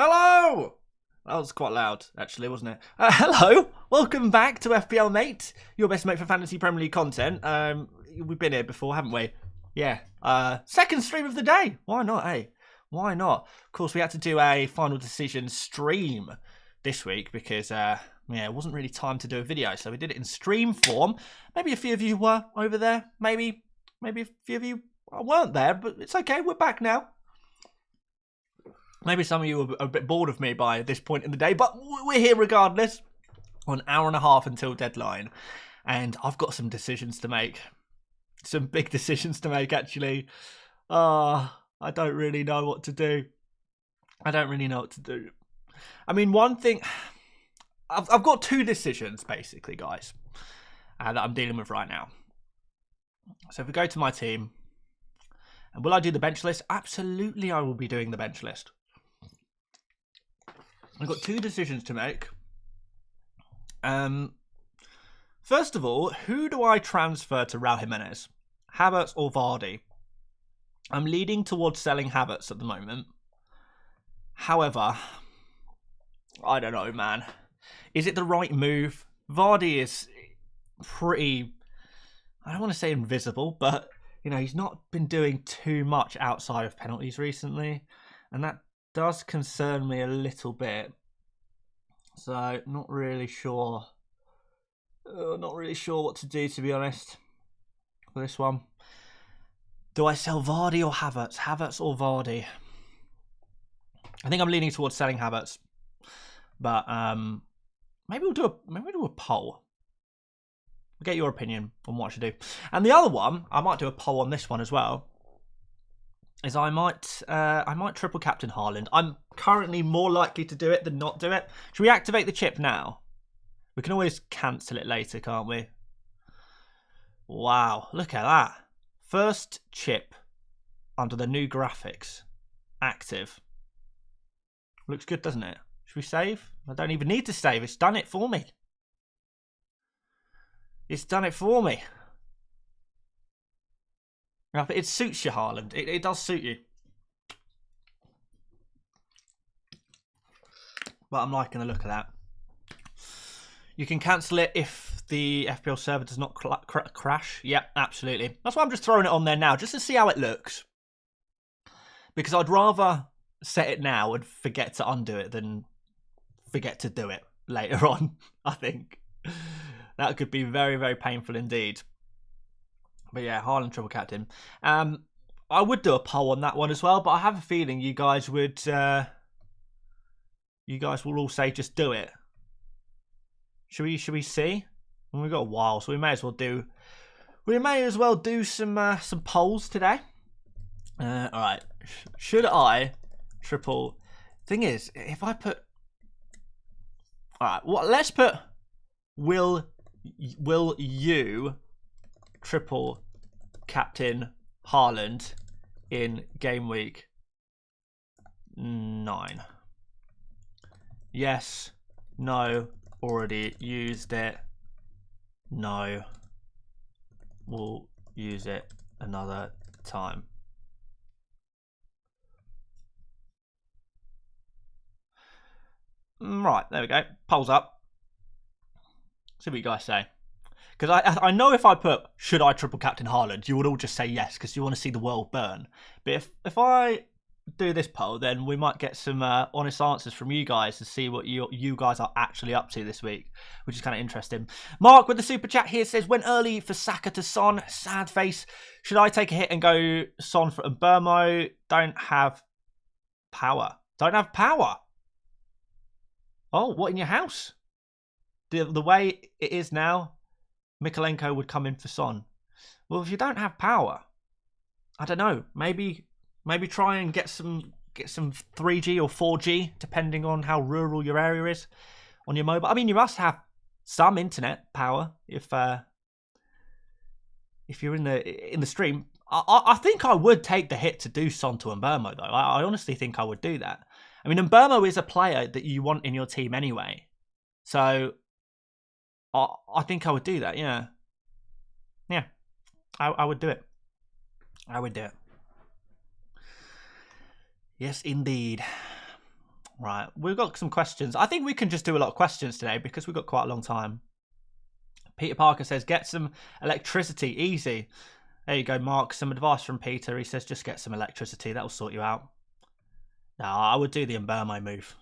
Hello! That was quite loud, actually, wasn't it? Hello! Welcome back to FPL Mate, your best mate for fantasy Premier League content. We've been here before, haven't we? Yeah. Second stream of the day. Why not, eh? Why not? Of course, we had to do a final decision stream this week because, it wasn't really time to do a video, so we did it in stream form. Maybe a few of you were over there. Maybe a few of you weren't there, but it's okay. We're back now. Maybe some of you are a bit bored of me by this point in the day, but we're here regardless. An hour and a half until deadline. And I've got some decisions to make. Some big decisions to make, actually. I don't really know what to do. I mean, one thing... I've got two decisions, basically, guys, that I'm dealing with right now. So if we go to my team, and will I do the bench list? Absolutely, I will be doing the bench list. I've got two decisions to make. First of all, who do I transfer to Raul Jimenez? Havertz or Vardy? I'm leading towards selling Havertz at the moment. However, I don't know, man. Is it the right move? Vardy is pretty, I don't want to say invisible, but, you know, he's not been doing too much outside of penalties recently. And that does concern me a little bit. So, not really sure. Not really sure what to do, to be honest, for this one. Do I sell Vardy or Havertz? Havertz or Vardy? I think I'm leaning towards selling Havertz. But maybe we'll do a poll. We'll get your opinion on what I should do. And the other one, I might do a poll on this one as well, is I might triple captain Haaland. I'm currently more likely to do it than not do it. Should we activate the chip now? We can always cancel it later, can't we? Wow, look at that. First chip under the new graphics. Active. Looks good, doesn't it? Should we save? I don't even need to save. It's done it for me. It's done it for me. It suits you, Haaland. It does suit you. But I'm liking the look of that. You can cancel it if the FPL server does not crash. Yep, absolutely. That's why I'm just throwing it on there now, just to see how it looks. Because I'd rather set it now and forget to undo it than forget to do it later on, I think. That could be very, very painful indeed. But yeah, Haaland triple captain. I would do a poll on that one as well, but I have a feeling you guys would... you guys will all say just do it. Should we see? Well, we've got a while, so we may as well do some polls today. All right. Should I triple? Thing is, if I put, all right, well, let's put will you triple captain Haaland in Gameweek 9? Yes. No. Already used it. No. We'll use it another time. Right, there we go. Polls up. See what you guys say. Because I know if I put, should I triple captain Haaland, you would all just say yes, because you want to see the world burn. But if I do this poll, then we might get some honest answers from you guys to see what you guys are actually up to this week, which is kind of interesting. Mark with the super chat here says, went early for Saka to Son, sad face. Should I take a hit and go Son for Mbermo? Don't have power. Oh, what, in your house? The way it is now, Mikolenko would come in for Son. Well, if you don't have power, I don't know, maybe try and get some 3G or 4G, depending on how rural your area is, on your mobile. I mean, you must have some internet power if you're in the stream. I think I would take the hit to do Son to Mbermo, though. I honestly think I would do that. I mean, Mbermo is a player that you want in your team anyway, so I think I would do that. Yeah, I would do it. Yes, indeed. Right, we've got some questions. I think we can just do a lot of questions today because we've got quite a long time. Peter Parker says, get some electricity, easy. There you go, Mark. Some advice from Peter. He says, just get some electricity. That will sort you out. No, I would do the Mbermo move.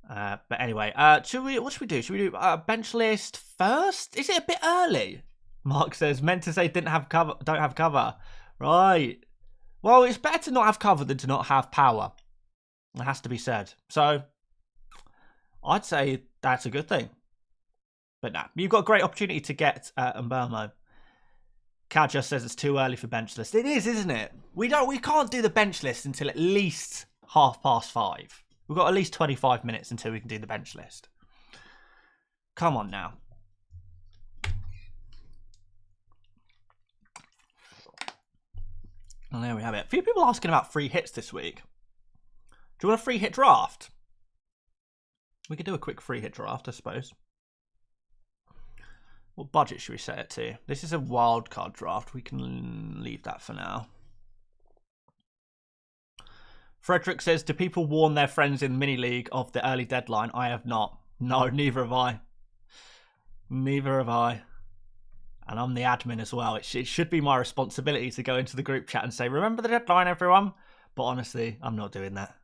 But anyway, what should we do? Should we do bench list first? Is it a bit early? Mark says, meant to say don't have cover. Right. Well, it's better to not have cover than to not have power. It has to be said. So, I'd say that's a good thing. But nah, you've got a great opportunity to get Mbermo. Kaja says it's too early for bench list. It is, isn't it? We can't do the bench list until at least 5:30. We've got at least 25 minutes until we can do the bench list. Come on now. And there we have it. A few people asking about free hits this week. Do you want a free hit draft? We could do a quick free hit draft, I suppose. What budget should we set it to? This is a wildcard draft. We can leave that for now. Frederick says, do people warn their friends in Mini League of the early deadline? I have not. No, neither have I. Neither have I. And I'm the admin as well. It should be my responsibility to go into the group chat and say, remember the deadline, everyone? But honestly, I'm not doing that.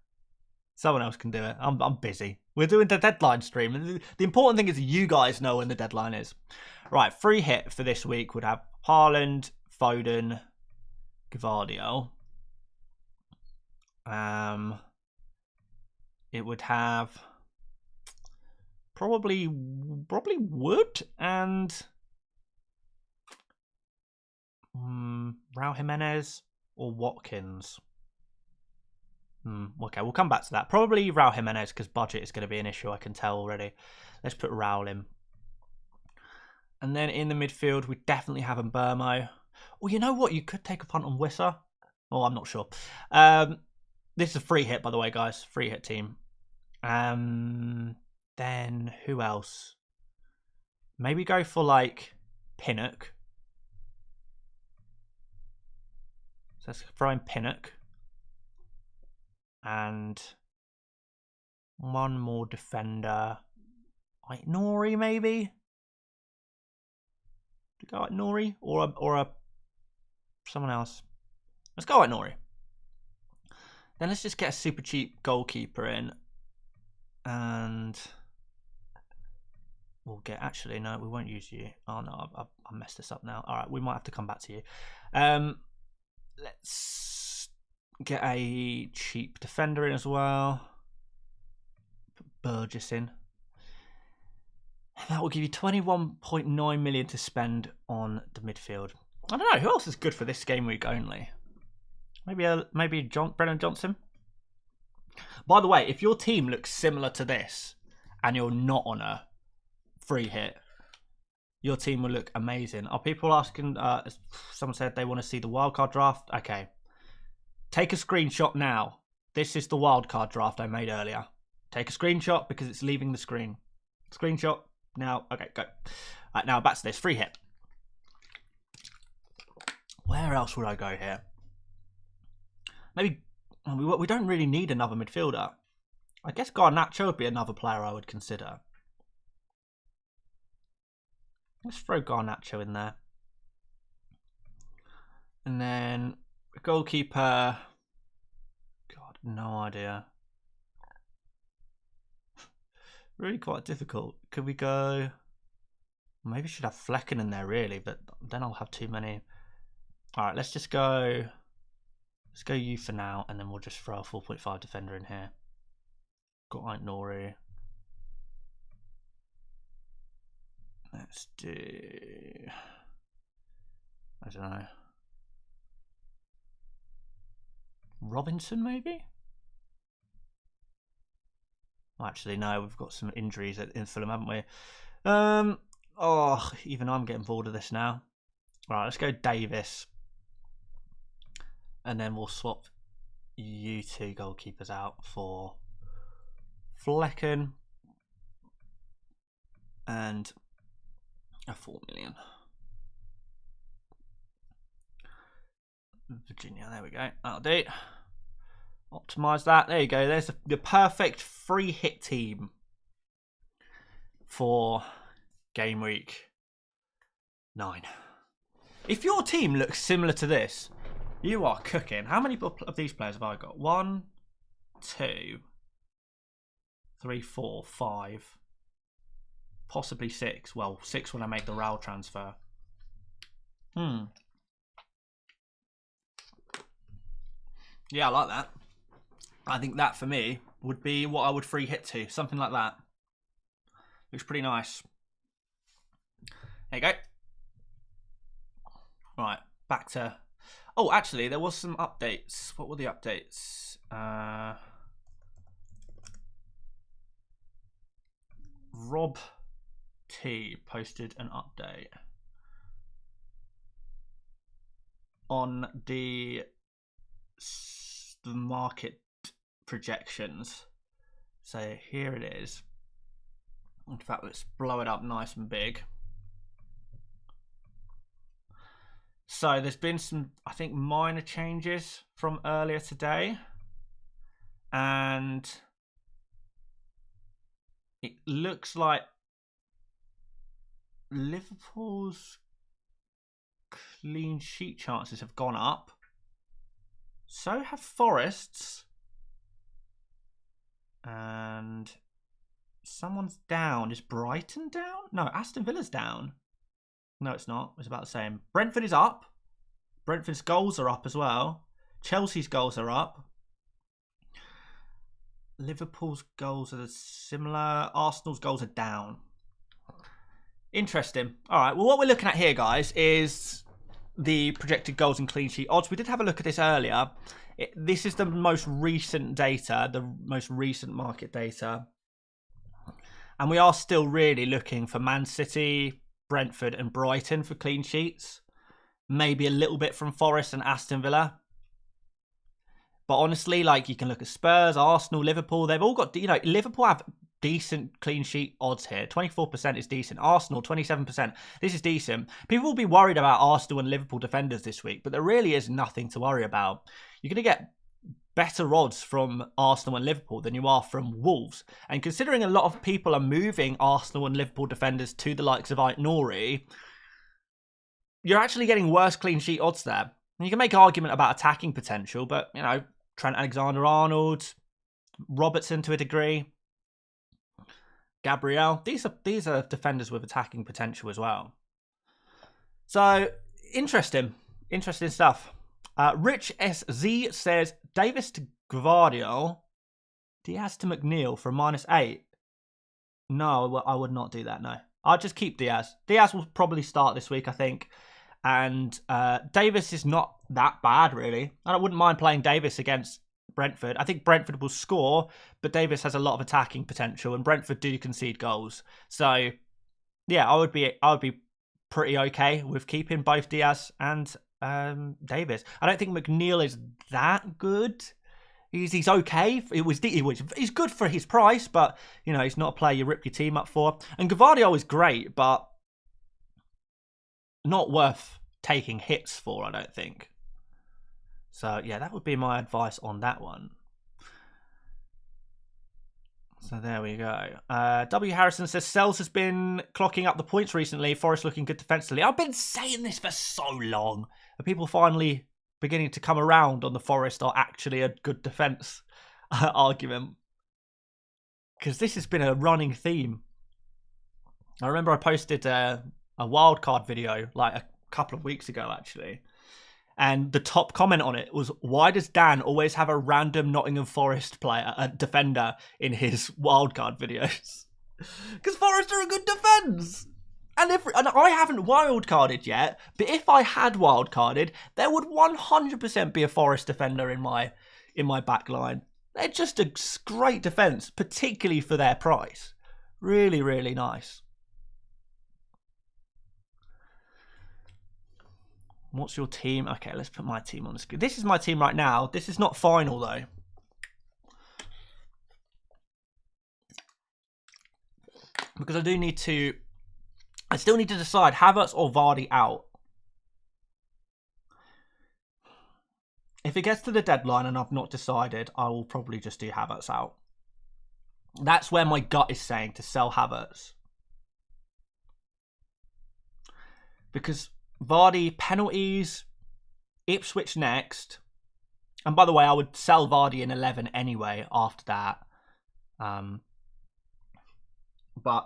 Someone else can do it. I'm busy. We're doing the deadline stream. And the important thing is you guys know when the deadline is. Right, free hit for this week would have Haaland, Foden, Gvardiol. It would have probably Wood and Raul Jimenez or Watkins. Okay, we'll come back to that. Probably Raul Jimenez because budget is going to be an issue, I can tell already. Let's put Raul in. And then in the midfield, we definitely have Mbermo. Oh, you know what? You could take a punt on Wissa. Oh, I'm not sure. This is a free hit, by the way, guys. Free hit team. Then who else? Maybe go for like Pinnock. So let's throw in Pinnock. And one more defender. Like Nori, maybe? Do you go like Nori? Or someone else? Let's go like Nori. Then let's just get a super cheap goalkeeper in. And we'll get... Actually, no, we won't use you. Oh, no, I messed this up now. All right, we might have to come back to you. Let's get a cheap defender in as well. Put Burgess in. That will give you 21.9 million to spend on the midfield. I don't know, who else is good for this game week only? Maybe Brennan Johnson? By the way, if your team looks similar to this and you're not on a free hit, your team will look amazing. Are people asking, someone said they want to see the wildcard draft? Okay. Take a screenshot now. This is the wildcard draft I made earlier. Take a screenshot because it's leaving the screen. Screenshot now. Okay, go. Right, now back to this. Free hit. Where else would I go here? Maybe we don't really need another midfielder. I guess Garnacho would be another player I would consider. Let's throw Garnacho in there. And then goalkeeper. God, no idea. Really quite difficult. Could we go... Maybe should have Flecken in there really, but then I'll have too many. Alright, let's just go... Let's go you for now, and then we'll just throw a 4.5 defender in here. Got like Nori. Let's do... I don't know. Robinson, maybe? Well, actually, no, we've got some injuries in Fulham, haven't we? Oh, even I'm getting bored of this now. Right, let's go Davis. And then we'll swap you two goalkeepers out for Flecken and a 4 million. Virginia, there we go. That'll do. Optimize that. There you go. There's the perfect free hit team for game week 9. If your team looks similar to this, you are cooking. How many of these players have I got? 1, 2, 3, 4, 5, possibly 6. Well, 6 when I make the RAL transfer. Yeah, I like that. I think that for me would be what I would free hit to. Something like that. Looks pretty nice. There you go. Right, back to... Oh, actually, there was some updates. What were the updates? Rob T posted an update on the market projections. So here it is. In fact, let's blow it up nice and big. So there's been some, I think, minor changes from earlier today. And it looks like Liverpool's clean sheet chances have gone up. So have Forest's. And someone's down. Is Brighton down? No, Aston Villa's down. No, it's not. It's about the same. Brentford is up. Brentford's goals are up as well. Chelsea's goals are up. Liverpool's goals are similar. Arsenal's goals are down. Interesting. All right. Well, what we're looking at here, guys, is the projected goals and clean sheet odds. We did have a look at this earlier. This is the most recent data, the most recent market data. And we are still really looking for Man City, Brentford and Brighton for clean sheets. Maybe a little bit from Forest and Aston Villa. But honestly, like, you can look at Spurs, Arsenal, Liverpool. They've all got, you know, Liverpool have decent clean sheet odds here. 24% is decent. Arsenal, 27%. This is decent. People will be worried about Arsenal and Liverpool defenders this week, but there really is nothing to worry about. You're going to get better odds from Arsenal and Liverpool than you are from Wolves. And considering a lot of people are moving Arsenal and Liverpool defenders to the likes of Aït-Nouri, you're actually getting worse clean sheet odds there. And you can make an argument about attacking potential, but, you know, Trent Alexander-Arnold, Robertson to a degree, Gabriel, these are defenders with attacking potential as well. So, interesting stuff. Rich SZ says, Davis to Gvardiol, Diaz to McNeil for -8. No, I would not do that, no. I'll just keep Diaz. Diaz will probably start this week, I think. And Davis is not that bad, really. I wouldn't mind playing Davis against Brentford. I think Brentford will score, but Davis has a lot of attacking potential, and Brentford do concede goals. So, yeah, I would be pretty okay with keeping both Diaz and Davis. I don't think McNeil is that good. He's okay. He's good for his price, but, you know, he's not a player you rip your team up for. And Gvardiol is great, but not worth taking hits for, I don't think. So, yeah, that would be my advice on that one. So there we go. W. Harrison says, Sells has been clocking up the points recently. Forest looking good defensively. I've been saying this for so long. Are people finally beginning to come around on the Forest are actually a good defence argument? Because this has been a running theme. I remember I posted a wildcard video like a couple of weeks ago, actually. And the top comment on it was, why does Dan always have a random Nottingham Forest player, a defender, in his wildcard videos? Because Forest are a good defence. And I haven't wildcarded yet, but if I had wildcarded, there would 100% be a Forest defender in my back line. They're just a great defence, particularly for their price. Really, really nice. What's your team? Okay, let's put my team on the screen. This is my team right now. This is not final, though. Because I still need to decide Havertz or Vardy out. If it gets to the deadline and I've not decided, I will probably just do Havertz out. That's where my gut is saying to sell Havertz. Because Vardy, penalties, Ipswich next. And by the way, I would sell Vardy in 11 anyway after that. But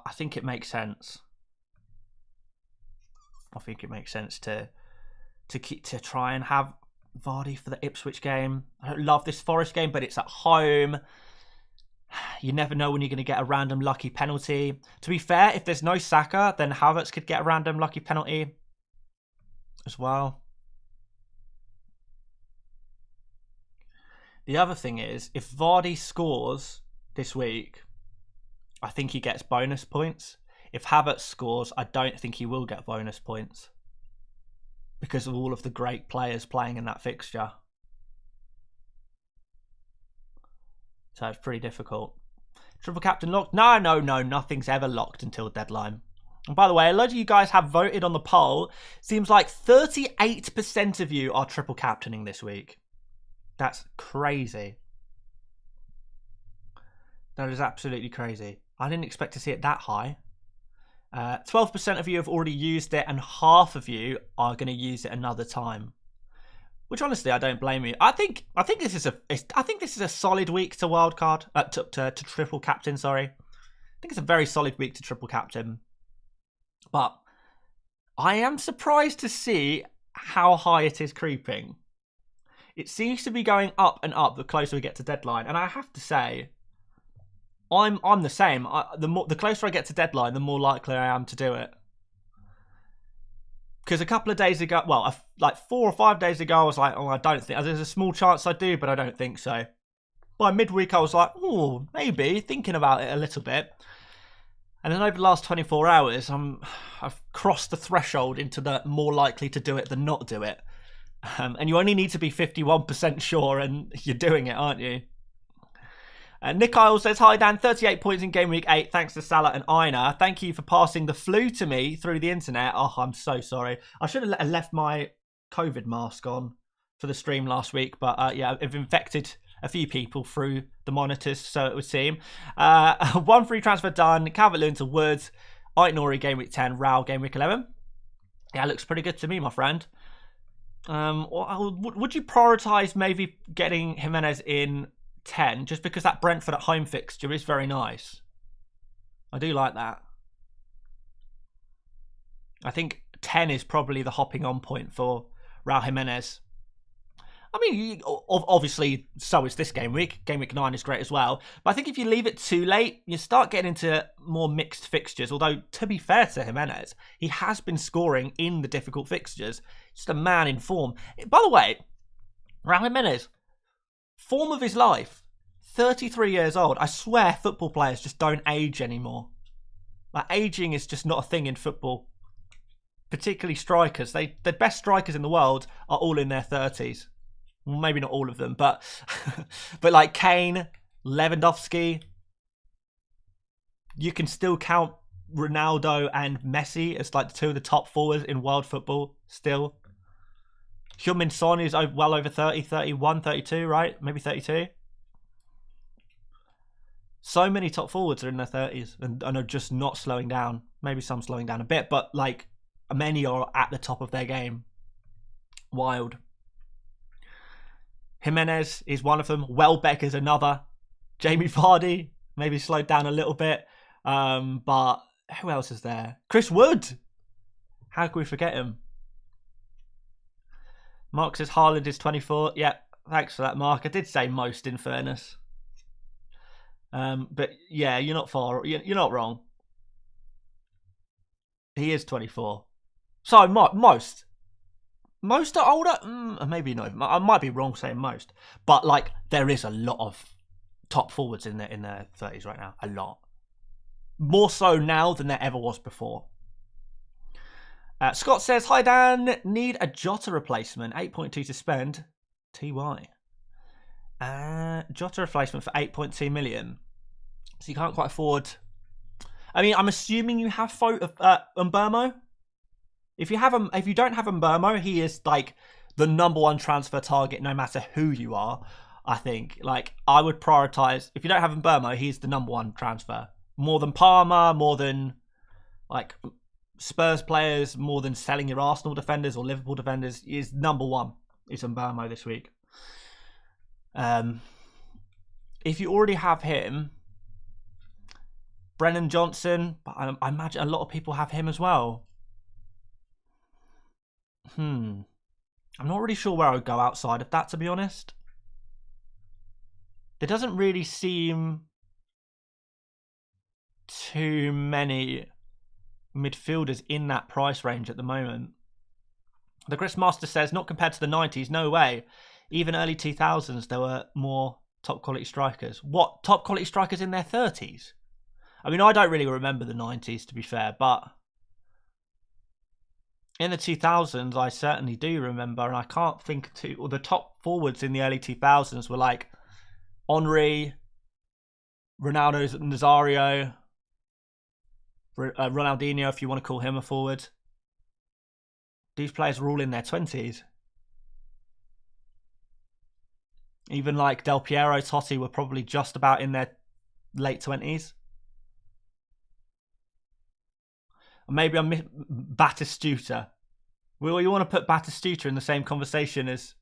I think it makes sense. I think it makes sense to try and have Vardy for the Ipswich game. I don't love this Forest game, but it's at home. You never know when you're going to get a random lucky penalty. To be fair, if there's no Saka, then Havertz could get a random lucky penalty as well. The other thing is, if Vardy scores this week, I think he gets bonus points. If Havertz scores, I don't think he will get bonus points because of all of the great players playing in that fixture. So it's pretty difficult. Triple captain locked? No, nothing's ever locked until deadline. And by the way, a lot of you guys have voted on the poll. Seems like 38% of you are triple captaining this week. That's crazy. That is absolutely crazy. I didn't expect to see it that high. 12% of you have already used it, and half of you are going to use it another time. Which honestly, I don't blame you. I think this is a solid week to wildcard to triple captain. Sorry, I think it's a very solid week to triple captain. But I am surprised to see how high it is creeping. It seems to be going up and up the closer we get to deadline, and I have to say, I'm the same. The closer I get to deadline, the more likely I am to do it. Because a couple of days ago, well, like 4 or 5 days ago, I was like, oh, I don't think, there's a small chance I do, but I don't think so. By midweek, I was like, oh, maybe, thinking about it a little bit. And then over the last 24 hours, I've crossed the threshold into the more likely to do it than not do it. And you only need to be 51% sure, and you're doing it, aren't you? Nick Isle says, hi Dan, 38 points in Game Week 8, thanks to Salah and Ina. Thank you for passing the flu to me through the internet. Oh, I'm so sorry. I should have left my COVID mask on for the stream last week, but yeah, I've infected a few people through the monitors, so it would seem. 1 free transfer done, Calvert-Lewin to Woods, Ait-Nouri Game Week 10, Rao Game Week 11. Yeah, looks pretty good to me, my friend. Would you prioritise maybe getting Jimenez in 10, just because that Brentford at home fixture is very nice? I do like that. I think 10 is probably the hopping on point for Raul Jimenez. I mean, obviously, so is this game week. Game week 9 is great as well. But I think if you leave it too late, you start getting into more mixed fixtures. Although, to be fair to Jimenez, he has been scoring in the difficult fixtures. Just a man in form. By the way, Raul Jimenez, form of his life, 33 years old. I swear football players just don't age anymore. Like, aging is just not a thing in football. Particularly strikers. The best strikers in the world are all in their 30s. Well, maybe not all of them, but but like Kane, Lewandowski, you can still count Ronaldo and Messi as like the 2 of the top forwards in world football still. Heung-min Son is well over 30, 31, 32, right? Maybe 32. So many top forwards are in their 30s and are just not slowing down. Maybe some slowing down a bit, but like many are at the top of their game. Wild. Jimenez is one of them. Welbeck is another. Jamie Vardy maybe slowed down a little bit. But who else is there? Chris Wood. How can we forget him? Mark says Haaland is 24. Yeah, thanks for that, Mark. I did say most, in fairness. But yeah, you're not far. You're not wrong. He is 24. So most. Most are older? Maybe no. I might be wrong saying most. But like, there is a lot of top forwards in their 30s right now. A lot. More so now than there ever was before. Scott says, hi Dan, need a Jota replacement. 8.2 to spend. TY. Jota replacement for 8.2 million. So you can't quite afford... I mean, I'm assuming you have Mbeumo. If you don't have Mbeumo, he is like the #1 transfer target, no matter who you are. I think, like, I would prioritize, if you don't have Mbeumo, he's the #1 transfer. More than Palmer, more than, like, Spurs players, more than selling your Arsenal defenders or Liverpool defenders, is #1 is Mbeumo this week. If you already have him, Brennan Johnson, but I imagine a lot of people have him as well. I'm not really sure where I would go outside of that, to be honest. There doesn't really seem too many midfielders in that price range at the moment. The Chris Master says, not compared to the 90s, no way. Even early 2000s, there were more top quality strikers. What, top quality strikers in their 30s? I mean, I don't really remember the 90s, to be fair, but in the 2000s, I certainly do remember, and I can't think or the top forwards in the early 2000s were like Henry, Ronaldo Nazario, Ronaldinho, if you want to call him a forward. These players were all in their 20s. Even like Del Piero, Totti were probably just about in their late 20s. Maybe I'm Batistuta. Will you want to put Batistuta in the same conversation as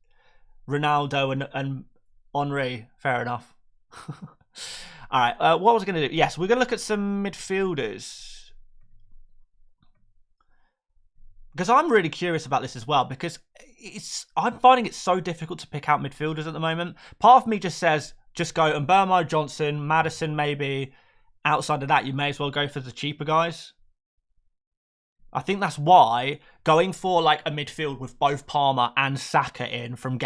Ronaldo and Henry? Fair enough. All right, what was I going to do? Yes, we're going to look at some midfielders. Because I'm really curious about this as well, because I'm finding it so difficult to pick out midfielders at the moment. Part of me just says, just go Mbeumo, Johnson, Maddison maybe. Outside of that, you may as well go for the cheaper guys. I think that's why going for like a midfield with both Palmer and Saka in from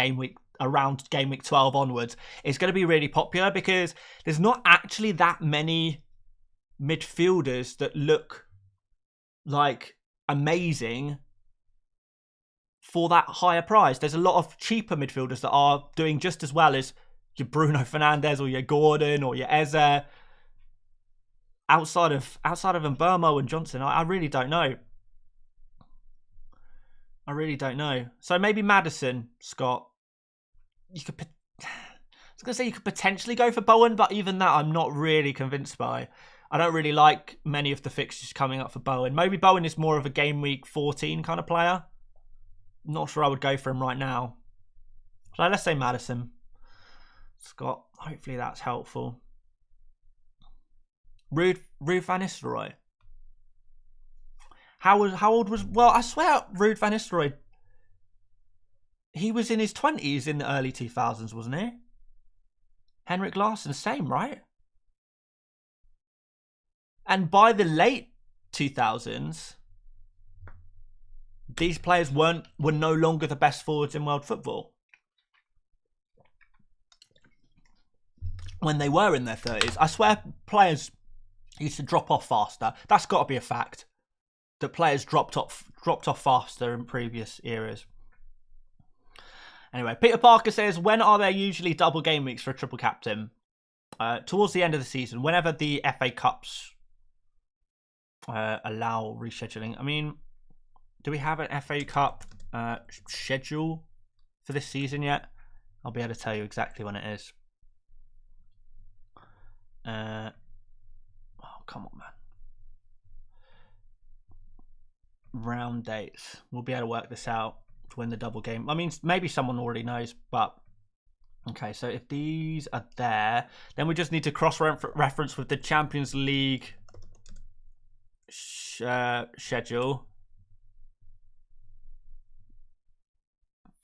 around game week 12 onwards is going to be really popular, because there's not actually that many midfielders that look like amazing for that higher price. There's a lot of cheaper midfielders that are doing just as well as your Bruno Fernandes or your Gordon or your Eze. Outside of Mbeumo and Johnson, I really don't know. I really don't know. So maybe Maddison, Scott. I was going to say you could potentially go for Bowen, but even that I'm not really convinced by. I don't really like many of the fixtures coming up for Bowen. Maybe Bowen is more of a game week 14 kind of player. Not sure I would go for him right now. So let's say Maddison. Scott, hopefully that's helpful. Ruud van Nistelrooy. How old was... Well, I swear Ruud van Nistelrooy, he was in his 20s in the early 2000s, wasn't he? Henrik Larsson, same, right? And by the late 2000s, these players were no longer the best forwards in world football. When they were in their 30s. I swear players used to drop off faster. That's got to be a fact. That players dropped off faster in previous eras. Anyway, Peter Parker says, when are there usually double game weeks for a triple captain? Towards the end of the season, whenever the FA Cups allow rescheduling. I mean, do we have an FA Cup schedule for this season yet? I'll be able to tell you exactly when it is. Oh, come on, man. Round dates. We'll be able to work this out to win the double game. I mean, maybe someone already knows, but... Okay, so if these are there, then we just need to cross-reference with the Champions League schedule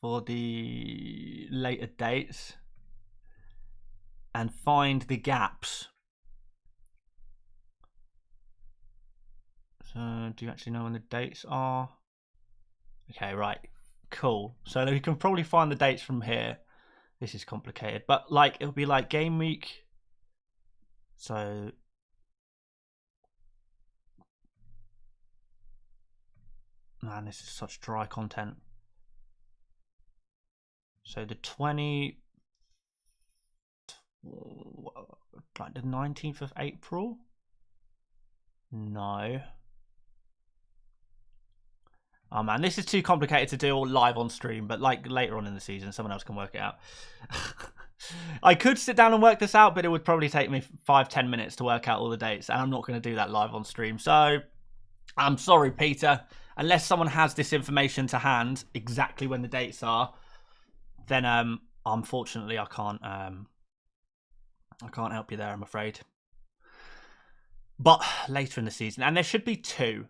for the later dates and find the gaps. So, do you actually know when the dates are? Okay, right. Cool. So we can probably find the dates from here. This is complicated, but like it'll be like game week. So man, this is such dry content. So the 19th of April? No. Oh man, this is too complicated to do all live on stream, but like later on in the season, someone else can work it out. I could sit down and work this out, but it would probably take me 5-10 minutes to work out all the dates, and I'm not going to do that live on stream. So I'm sorry, Peter. Unless someone has this information to hand, exactly when the dates are, then unfortunately I can't help you there, I'm afraid. But later in the season, and there should be 2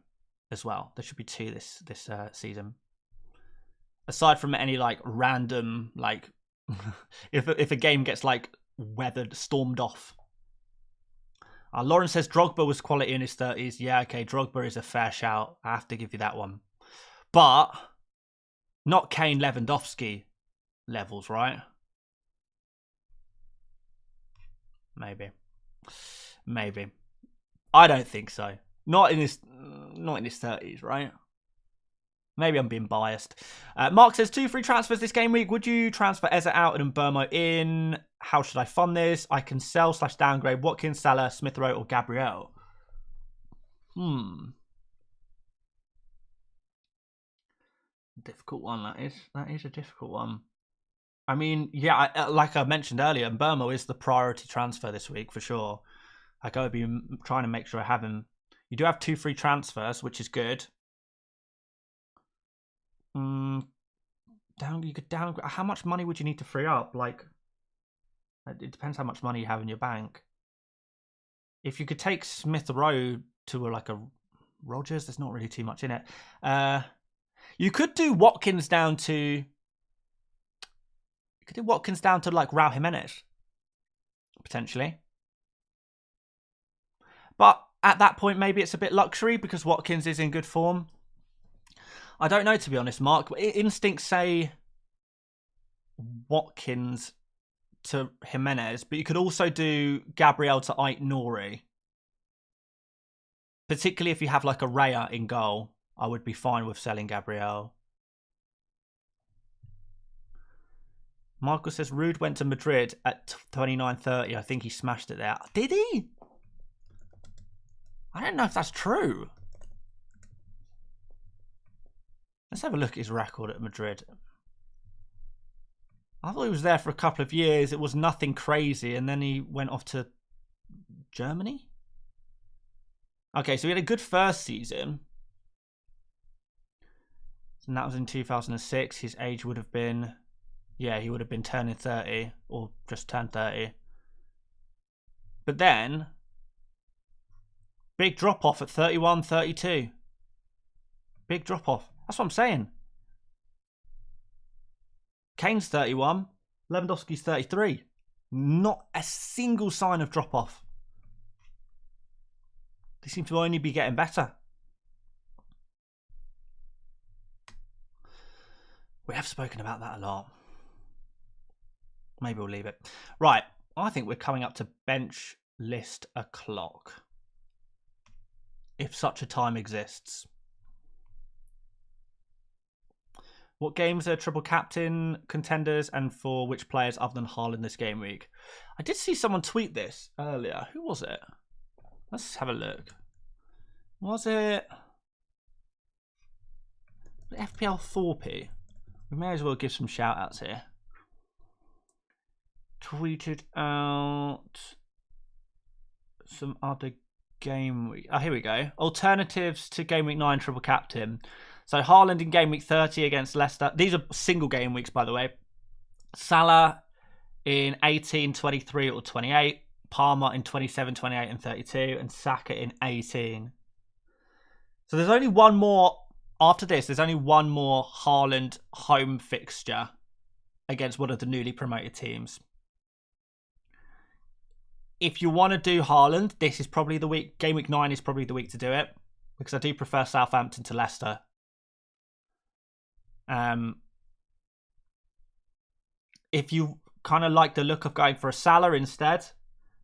as well. There should be 2 this season. Aside from any like random like if a game gets like stormed off. Lauren says Drogba was quality in his 30s. Yeah, okay, Drogba is a fair shout. I have to give you that one. But not Kane Lewandowski levels, right? Maybe. I don't think so. Not in his 30s, right? Maybe I'm being biased. Mark says 2 free transfers this game week. Would you transfer Eze out and Burmo in? How should I fund this? I can sell/downgrade Watkins, Salah, Smith Rowe, or Gabriel. Difficult one, that is. That is a difficult one. I mean, yeah, like I mentioned earlier, Burmo is the priority transfer this week for sure. I gotta be trying to make sure I have him. You do have 2 free transfers, which is good. You could down. How much money would you need to free up? Like, it depends how much money you have in your bank. If you could take Smith Rowe to like a Rodgers, there's not really too much in it. You could do Watkins down to. You could do Watkins down to like Raul Jimenez, potentially. But at that point, maybe it's a bit luxury because Watkins is in good form. I don't know, to be honest, Mark. Instincts say Watkins to Jimenez, but you could also do Gabriel to Ait Nouri. Particularly if you have like a Raya in goal, I would be fine with selling Gabriel. Marcus says Rude went to Madrid at 29:30. I think he smashed it there. Did he? I don't know if that's true. Let's have a look at his record at Madrid. I thought he was there for a couple of years. It was nothing crazy. And then he went off to Germany. Okay, so he had a good first season. And that was in 2006. His age would have been... Yeah, he would have been turning 30. Or just turned 30. But then... Big drop-off at 31, 32. Big drop-off. That's what I'm saying. Kane's 31. Lewandowski's 33. Not a single sign of drop-off. They seem to only be getting better. We have spoken about that a lot. Maybe we'll leave it. Right. I think we're coming up to bench list o'clock. If such a time exists. What games are triple captain contenders and for which players other than Haaland this game week? I did see someone tweet this earlier. Who was it? Let's have a look. Was it FPL 4P? We may as well give some shout outs here. Tweeted out some other game week. Oh, here we go. Alternatives to game week 9 triple captain. So Haaland in game week 30 against Leicester. These are single game weeks, by the way. Salah in 18, 23 or 28. Palmer in 27, 28 and 32. And Saka in 18. So there's only one more. After this, there's only one more Haaland home fixture against one of the newly promoted teams. If you want to do Haaland, this is probably the week. Game week 9 is probably the week to do it. Because I do prefer Southampton to Leicester. If you kind of like the look of going for a Salah instead,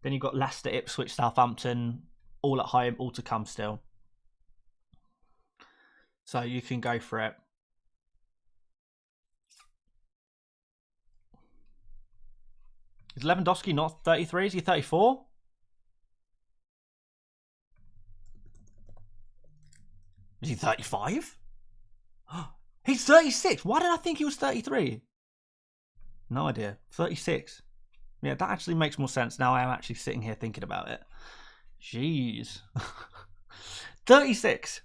then you've got Leicester, Ipswich, Southampton, all at home, all to come still. So you can go for it. Is Lewandowski not 33? Is he 34? Is he 35? He's 36. Why did I think he was 33? No idea. 36. Yeah, that actually makes more sense now I am actually sitting here thinking about it. Jeez. 36.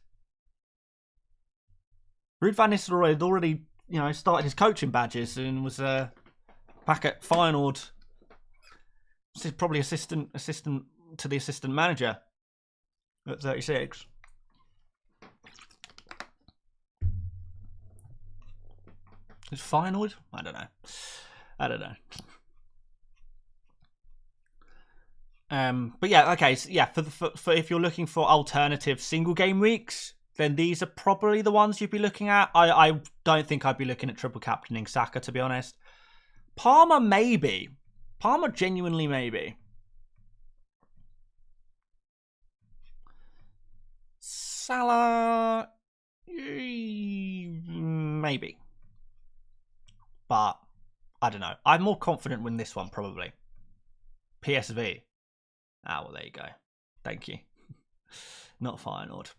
Ruud van Nistelrooy had already, you know, started his coaching badges and was back at Feyenoord. This is probably assistant to the assistant manager at 36. Is Feyenoord? I don't know. But yeah, okay. So yeah, for if you're looking for alternative single game weeks, then these are probably the ones you'd be looking at. I don't think I'd be looking at triple captaining Saka, to be honest. Palmer, maybe. Palmer, genuinely, maybe. Salah, maybe. But, I don't know. I'm more confident with this one, probably. PSV. Ah, well, there you go. Thank you. Not Feyenoord.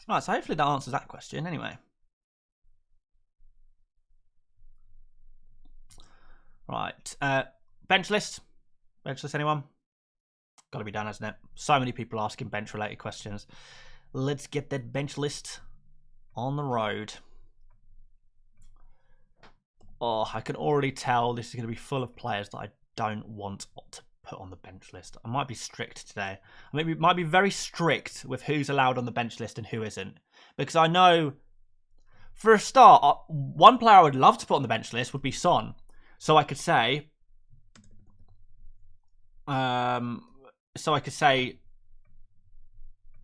Right, so hopefully that answers that question anyway. Right. Bench list. Bench list, anyone? Got to be done, hasn't it? So many people asking bench-related questions. Let's get that bench list on the road. Oh, I can already tell this is going to be full of players that I don't want to put on the bench list. I might be strict today. I might be very strict with who's allowed on the bench list and who isn't. Because I know, for a start, one player I would love to put on the bench list would be Son. So I could say,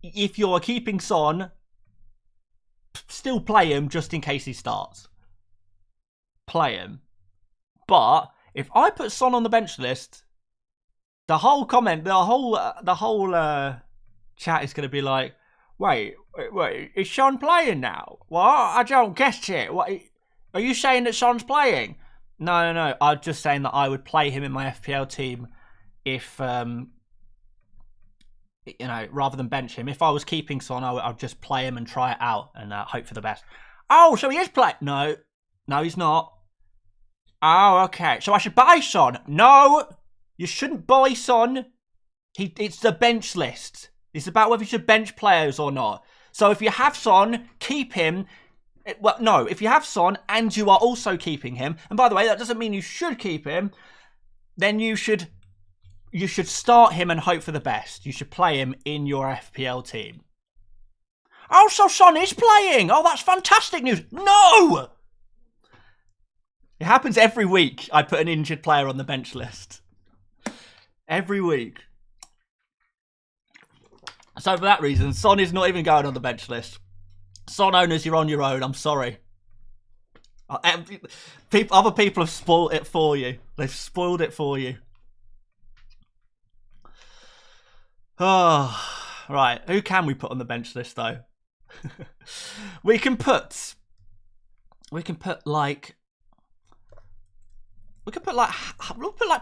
if you're keeping Son, still play him just in case he starts. Play him. But if I put Son on the bench list, the whole chat is going to be like, wait, is Son playing now? What? I don't get it. What? Are you saying that Son's playing? No. I'm just saying that I would play him in my FPL team if, you know, rather than bench him. If I was keeping Son, I'd just play him and try it out and hope for the best. Oh, so he is playing? No, he's not. Oh, okay. So I should buy Son? No, you shouldn't buy Son. It's the bench list. It's about whether you should bench players or not. So if you have Son, keep him. Well, no, if you have Son and you are also keeping him, and by the way, that doesn't mean you should keep him, then you should start him and hope for the best. You should play him in your FPL team. Oh, so Son is playing. Oh, that's fantastic news. No! It happens every week. I put an injured player on the bench list. Every week. So for that reason, Son is not even going on the bench list. Son owners, you're on your own. I'm sorry. Other people have spoiled it for you. They've spoiled it for you. Oh, right. Who can we put on the bench list though? We can put like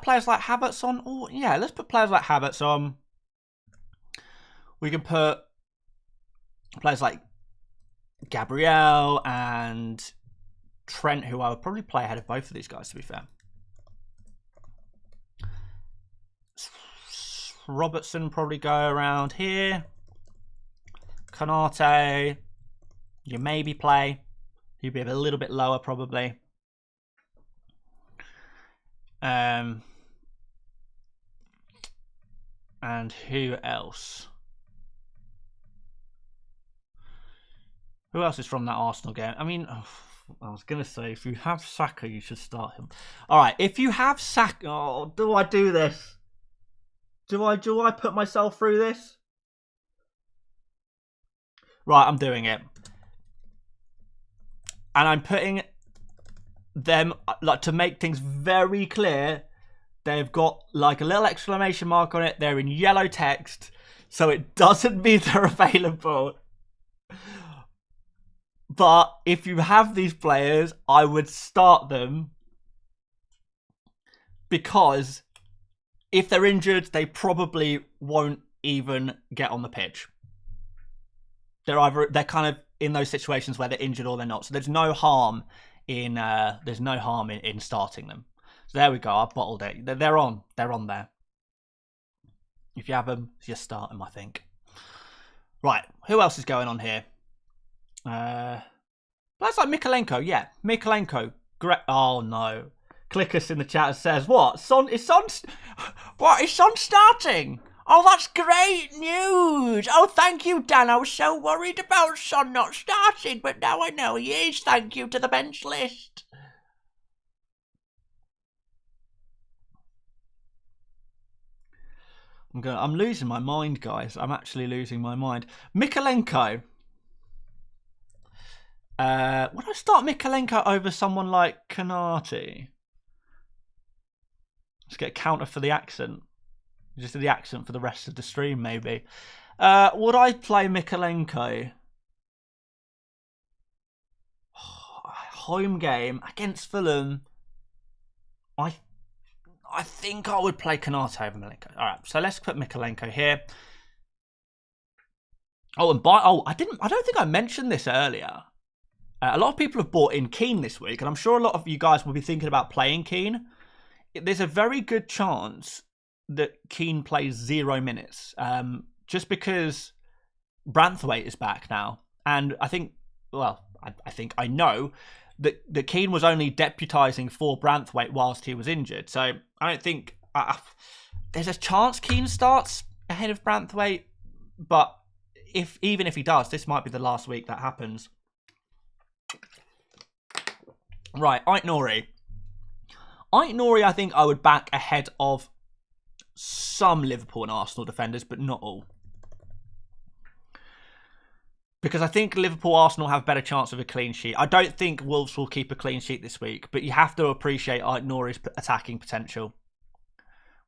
players like Havertz on. Oh yeah, let's put players like Havertz on. We can put players like Gabriel and Trent, who I would probably play ahead of both of these guys, to be fair. Robertson probably go around here. Konate, you maybe play. He'd be a little bit lower probably. And who else? Who else is from that Arsenal game? I mean, I was going to say, if you have Saka, you should start him. All right, if you have Saka... Oh, do I do this? Do I put myself through this? Right, I'm doing it. And I'm putting them, like, to make things very clear, they've got, like, a little exclamation mark on it. They're in yellow text, so it doesn't mean they're available. But if you have these players, I would start them, because if they're injured, they probably won't even get on the pitch. They're kind of in those situations where they're injured or they're not. So there's no harm in starting them. So there we go. I've bottled it. They're on there. If you have them, just start them, I think. Right, who else is going on here? That's like Mikolenko. Yeah, Mikolenko. Great. Oh no. Clickus in the chat says, "What? Is Son starting? Oh, that's great news. Oh, thank you, Dan. I was so worried about Son not starting, but now I know he is. Thank you to the bench list." I'm losing my mind, guys. I'm actually losing my mind. Mikolenko. Would I start Mikolenko over someone like Kanati? Let's get a counter for the accent. Just do the accent for the rest of the stream, maybe. Would I play Mikolenko? Home game against Fulham. I think I would play Kanate over Mikolenko. All right, so let's put Mikolenko here. Oh, I don't think I mentioned this earlier. A lot of people have bought in Keane this week, and I'm sure a lot of you guys will be thinking about playing Keane. There's a very good chance that Keane plays 0 minutes, just because Branthwaite is back now, and I know that Keane was only deputising for Branthwaite whilst he was injured, so I don't think there's a chance Keane starts ahead of Branthwaite, but even if he does, this might be the last week that happens. Right, Ait-Nouri. Ait-Nouri, I think I would back ahead of some Liverpool and Arsenal defenders, but not all. Because I think Liverpool, Arsenal have a better chance of a clean sheet. I don't think Wolves will keep a clean sheet this week, but you have to appreciate Ait-Nouri's attacking potential,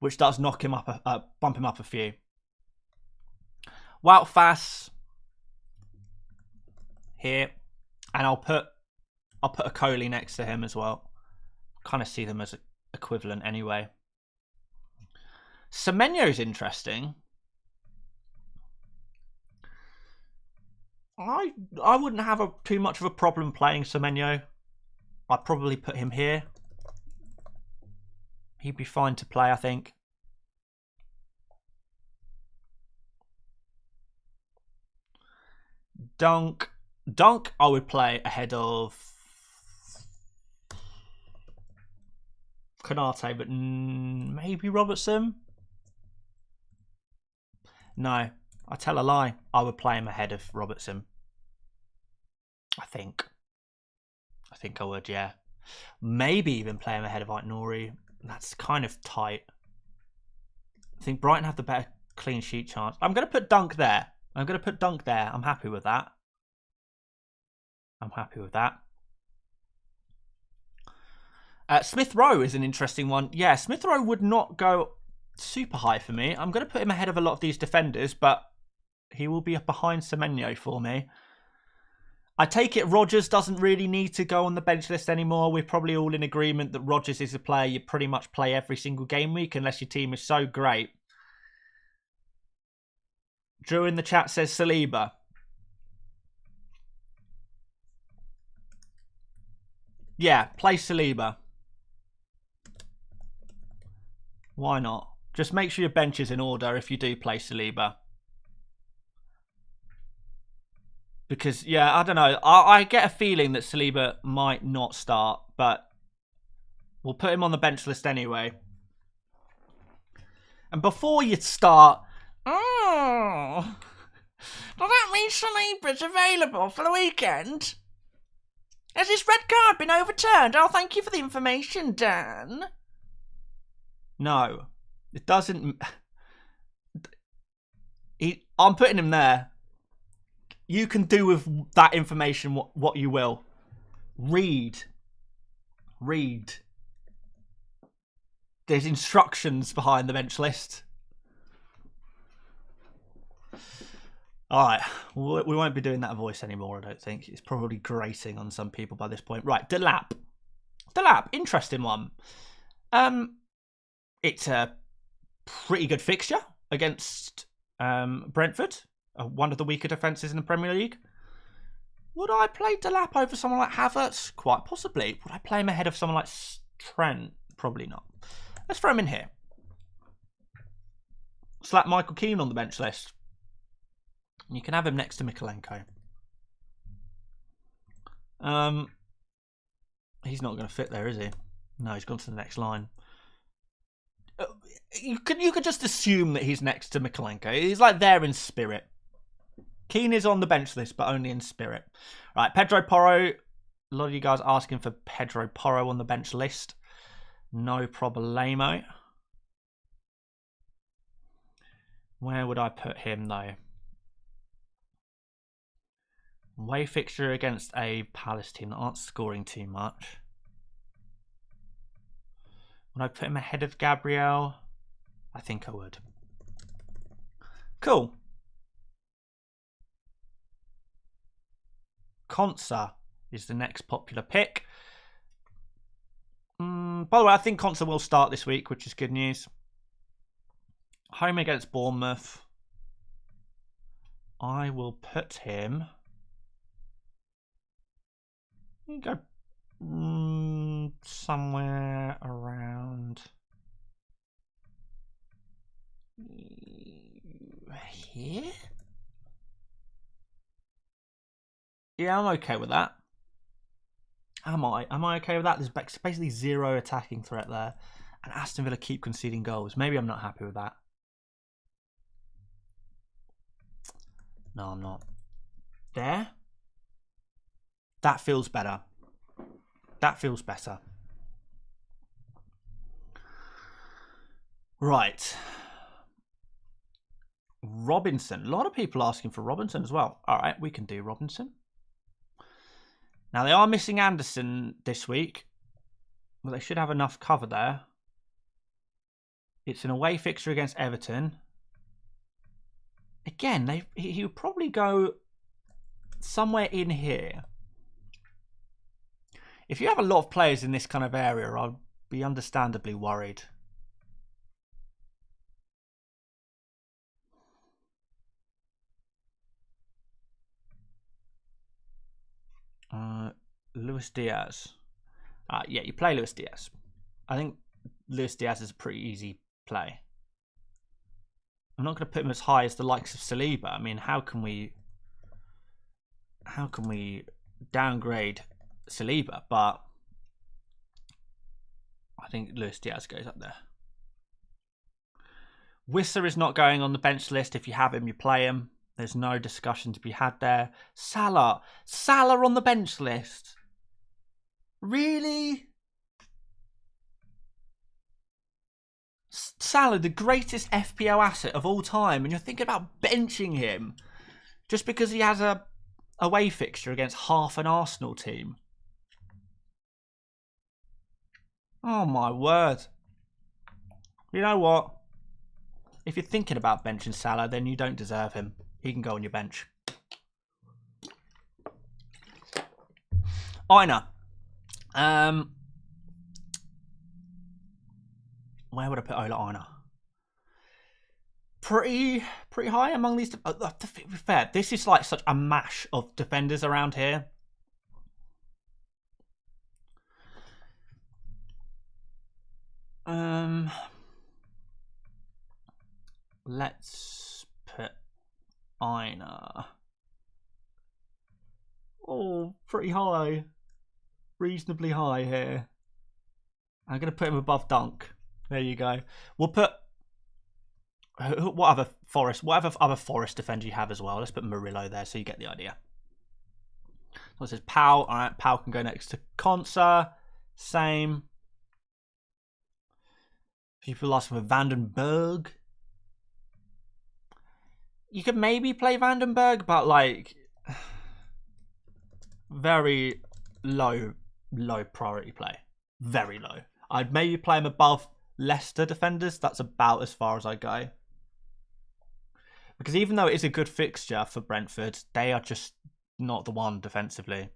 which does knock him up, bump him up a few. Wout Faes here, and I'll put a Coley next to him as well. Kind of see them as equivalent anyway. Semenyo's interesting. I wouldn't have too much of a problem playing Semenyo. I'd probably put him here. He'd be fine to play, I think. Dunk, I would play ahead of Konate, but maybe Robertson. No, I tell a lie. I would play him ahead of Robertson. I think I would, yeah. Maybe even play him ahead of Ait-Nouri. That's kind of tight. I think Brighton have the better clean sheet chance. I'm going to put Dunk there. I'm happy with that. Smith Rowe is an interesting one. Yeah, Smith Rowe would not go super high for me. I'm going to put him ahead of a lot of these defenders, but he will be behind Semenyo for me. I take it Rodgers doesn't really need to go on the bench list anymore. We're probably all in agreement that Rodgers is a player you pretty much play every single game week unless your team is so great. Drew in the chat says Saliba. Yeah, play Saliba. Why not? Just make sure your bench is in order if you do play Saliba. Because, yeah, I don't know. I get a feeling that Saliba might not start, but we'll put him on the bench list anyway. And before you start, does that mean Saliba's available for the weekend? Has his red card been overturned? Oh, thank you for the information, Dan. No, it doesn't. I'm putting him there. You can do with that information what you will. Read. There's instructions behind the bench list. All right, we won't be doing that voice anymore, I don't think. It's probably grating on some people by this point. Right, Delap, interesting one. It's a pretty good fixture against Brentford, one of the weaker defences in the Premier League. Would I play Delap over someone like Havertz? Quite possibly. Would I play him ahead of someone like Trent? Probably not. Let's throw him in here. Slap Michael Keane on the bench list. You can have him next to Mikolenko. He's not going to fit there, is he? No, he's gone to the next line. You could just assume that he's next to Mikolenko. He's like there in spirit. Keane is on the bench list, but only in spirit. Right, Pedro Porro. A lot of you guys asking for Pedro Porro on the bench list. No problemo. Where would I put him, though? Away fixture against a Palace team that aren't scoring too much. Would I put him ahead of Gabriel? I think I would. Cool. Konsa is the next popular pick. By the way, I think Konsa will start this week, which is good news. Home against Bournemouth. I will put him... You go somewhere around here. Yeah, I'm okay with that. Am I okay with that? There's basically zero attacking threat there, and Aston Villa keep conceding goals. Maybe I'm not happy with that. No, I'm not. There. That feels better. That feels better. Right. Robinson. A lot of people asking for Robinson as well. All right, we can do Robinson. Now, they are missing Anderson this week. Well, they should have enough cover there. It's an away fixture against Everton. Again, he would probably go somewhere in here. If you have a lot of players in this kind of area, I'd be understandably worried. Luis Diaz. Yeah, you play Luis Diaz. I think Luis Diaz is a pretty easy play. I'm not going to put him as high as the likes of Saliba. I mean, how can we downgrade Saliba? But I think Luis Diaz goes up there. Wissa is not going on the bench list. If you have him, you play him. There's no discussion to be had there. Salah on the bench list. Really? Salah, the greatest FPL asset of all time, and you're thinking about benching him just because he has a away fixture against half an Arsenal team. Oh my word. You know what? If you're thinking about benching Salah, then you don't deserve him. He can go on your bench. Aina. Where would I put Ola Aina? Pretty high among these. To be fair, this is like such a mash of defenders around here. Let's put Aina. Oh, pretty high. Reasonably high here. I'm going to put him above Dunk. There you go. We'll put whatever other Forest defender you have as well. Let's put Murillo there so you get the idea. So it says Pau. All right, Pau can go next to Konsa. Same. People asking for Vandenberg. You could maybe play Vandenberg, but like very low priority play. Very low. I'd maybe play him above Leicester defenders. That's about as far as I go. Because even though it is a good fixture for Brentford, they are just not the one defensively.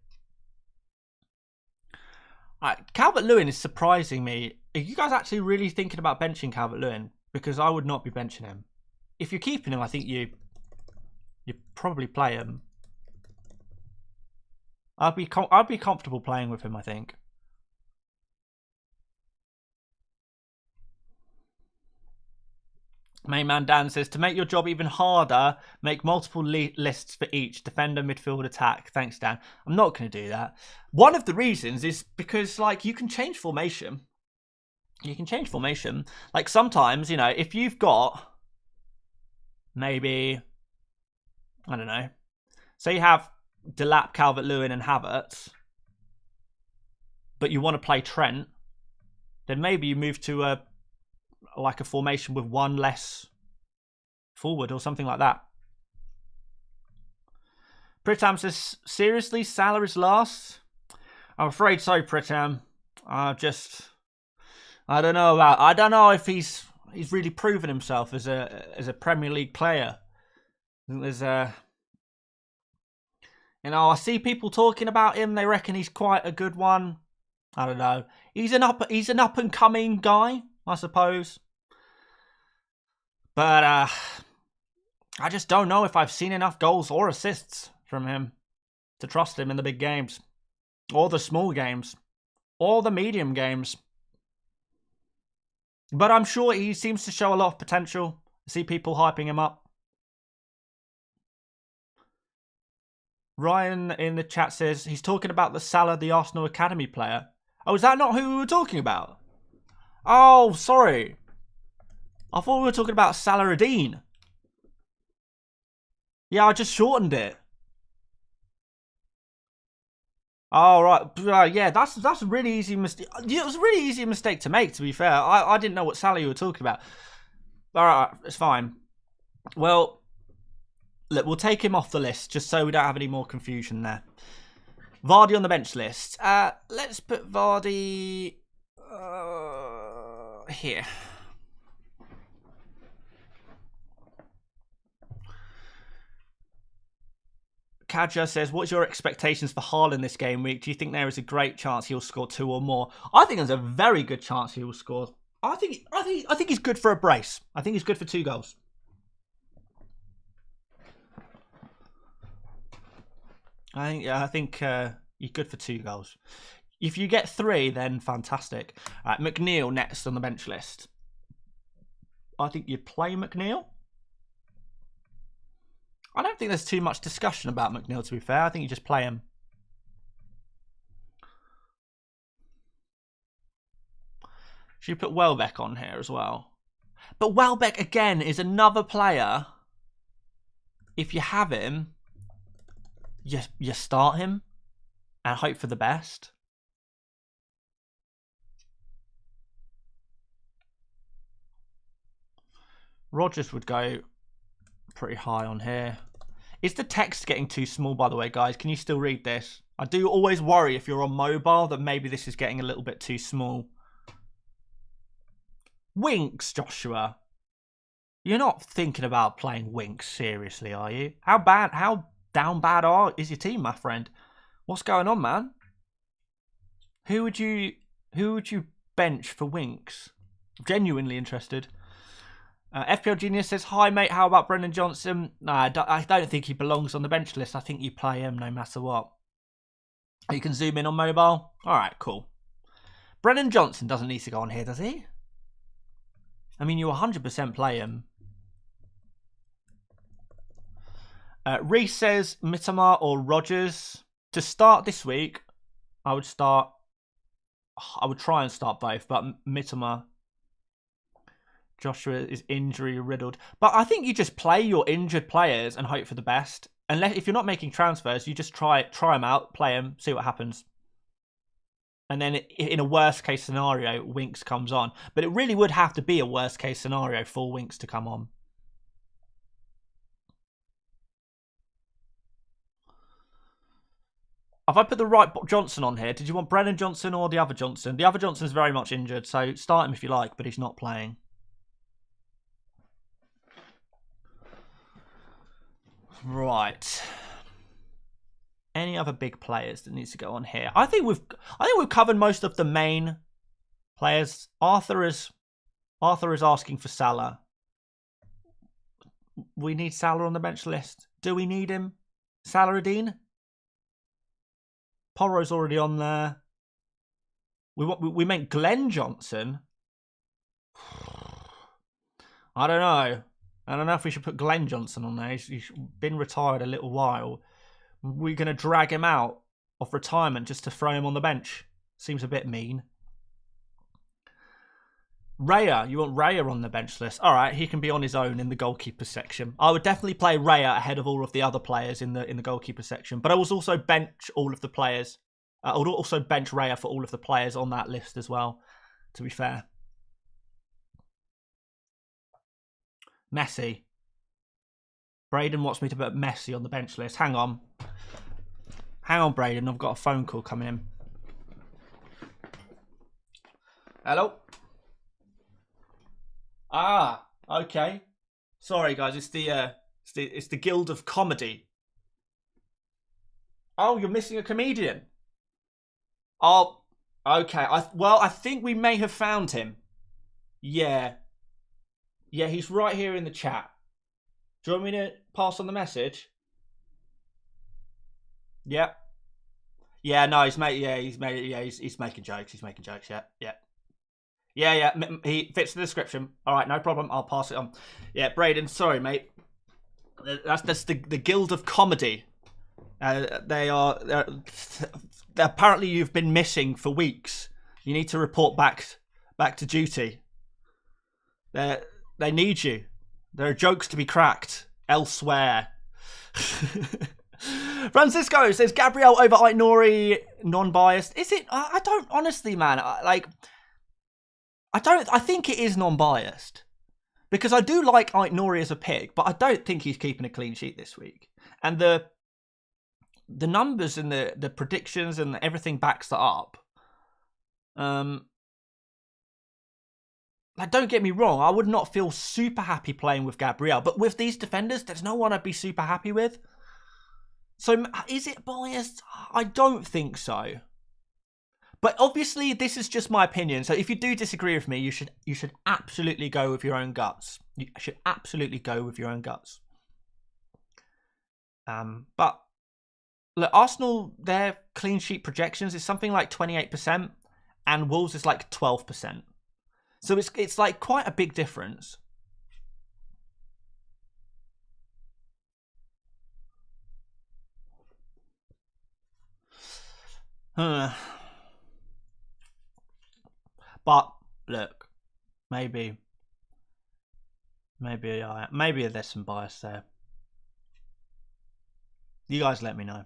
All right, Calvert-Lewin is surprising me. Are you guys actually really thinking about benching Calvert-Lewin? Because I would not be benching him. If you're keeping him, I think you probably play him. I'd be comfortable playing with him, I think. Main man Dan says, to make your job even harder, make multiple lists for each defender, midfield, attack. Thanks, Dan. I'm not going to do that. One of the reasons is because, like, you can change formation. You can change formation. Like, sometimes, you know, if you've got maybe, I don't know, say you have Delap, Calvert-Lewin and Havertz, but you want to play Trent, then maybe you move to a formation with one less forward or something like that. Pritam says, seriously, Salah is last? I'm afraid so, Pritam. I don't know if he's really proven himself as a Premier League player. There's I see people talking about him. They reckon he's quite a good one. I don't know. He's an up and coming guy, I suppose. But I just don't know if I've seen enough goals or assists from him to trust him in the big games, or the small games, or the medium games. But I'm sure he seems to show a lot of potential. I see people hyping him up. Ryan in the chat says he's talking about the Salah, the Arsenal Academy player. Oh, is that not who we were talking about? Oh, sorry. I thought we were talking about Salah-Adine. Yeah, I just shortened it. Oh, right. Yeah, that's a really easy mistake. It was a really easy mistake to make, to be fair. I didn't know what Salah you were talking about. All right, it's fine. Well, look, we'll take him off the list just so we don't have any more confusion there. Vardy on the bench list. Let's put Vardy here. Kaja says, what's your expectations for Haaland this game week? Do you think there is a great chance he'll score 2 or more? I think there's a very good chance he will score. I think he's good for a brace. I think he's good for 2 goals. I think he's good for 2 goals. If you get 3, then fantastic. McNeil next on the bench list. I think you'd play McNeil. I don't think there's too much discussion about McNeil, to be fair. I think you just play him. Should you put Welbeck on here as well? But Welbeck, again, is another player. If you have him, you start him and hope for the best. Rodgers would go pretty high on here. Is the text getting too small, by the way, guys? Can you still read this? I do always worry if you're on mobile that maybe this is getting a little bit too small. Winks, Joshua. You're not thinking about playing Winks seriously, are you? How down bad is your team, my friend? What's going on, man? Who would you bench for Winks? Genuinely interested. FPL Genius says, hi mate, how about Brendan Johnson? No, I don't think he belongs on the bench list. I think you play him no matter what. You can zoom in on mobile. Alright, cool. Brendan Johnson doesn't need to go on here, does he? I mean, you 100% play him. Reese says, Mitoma or Rodgers. To start this week, I would try and start both, but Mitoma. Joshua is injury riddled. But I think you just play your injured players and hope for the best. Unless if you're not making transfers, you just try them out, play them, see what happens. And then in a worst case scenario, Winks comes on. But it really would have to be a worst case scenario for Winks to come on. Have I put the right Johnson on here? Did you want Brennan Johnson or the other Johnson? The other Johnson is very much injured, so start him if you like, but he's not playing. Right. Any other big players that needs to go on here? I think we've covered most of the main players. Arthur is asking for Salah. We need Salah on the bench list. Do we need him? Salah-Adine? Porro's already on there. We meant Glenn Johnson. I don't know. I don't know if we should put Glenn Johnson on there. He's been retired a little while. We're going to drag him out of retirement just to throw him on the bench. Seems a bit mean. Raya, you want Raya on the bench list? All right, he can be on his own in the goalkeeper section. I would definitely play Raya ahead of all of the other players in the goalkeeper section. But I was also bench all of the players. I would also bench Raya for all of the players on that list as well, to be fair. Messi. Braden wants me to put Messi on the bench list. Hang on. Hang on, Braden. I've got a phone call coming in. Hello? Ah, okay. Sorry, guys. It's the Guild of Comedy. Oh, you're missing a comedian. Oh, okay. I think we may have found him. Yeah. Yeah, he's right here in the chat. Do you want me to pass on the message? Yep. Yeah, no, he's making jokes. He's making jokes. Yeah. He fits the description. All right, no problem. I'll pass it on. Yeah, Braden, sorry, mate. That's the Guild of Comedy. They're apparently you've been missing for weeks. You need to report back to duty. They need you. There are jokes to be cracked elsewhere. Francisco says Gabriel over Aït-Nouri, non-biased. Is it? I don't honestly, man. I think it is non-biased because I do like Aït-Nouri as a pick, but I don't think he's keeping a clean sheet this week. And the numbers and the predictions and everything backs that up. Like, don't get me wrong, I would not feel super happy playing with Gabriel, but with these defenders, there's no one I'd be super happy with. So, is it biased? I don't think so. But obviously, this is just my opinion. So, if you do disagree with me, you should absolutely go with your own guts. You should absolutely go with your own guts. But look, Arsenal, their clean sheet projections is something like 28%, and Wolves is like 12%. So it's like quite a big difference. But look, maybe there's some bias there. You guys let me know.